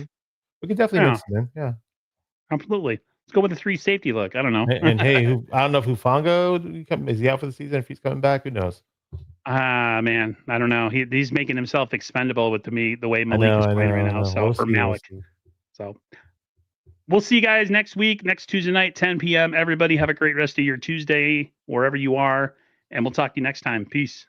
We can definitely mix him in. Yeah, absolutely. Let's go with a 3 safety look. I don't know. and hey, I don't know if Hufanga is he out for the season? If he's coming back, who knows? Man, I don't know. He's making himself expendable with the way Malik is playing right now. So for Malik, so. We'll see you guys next week, next Tuesday night, 10 p.m. Everybody have a great rest of your Tuesday, wherever you are. And we'll talk to you next time. Peace.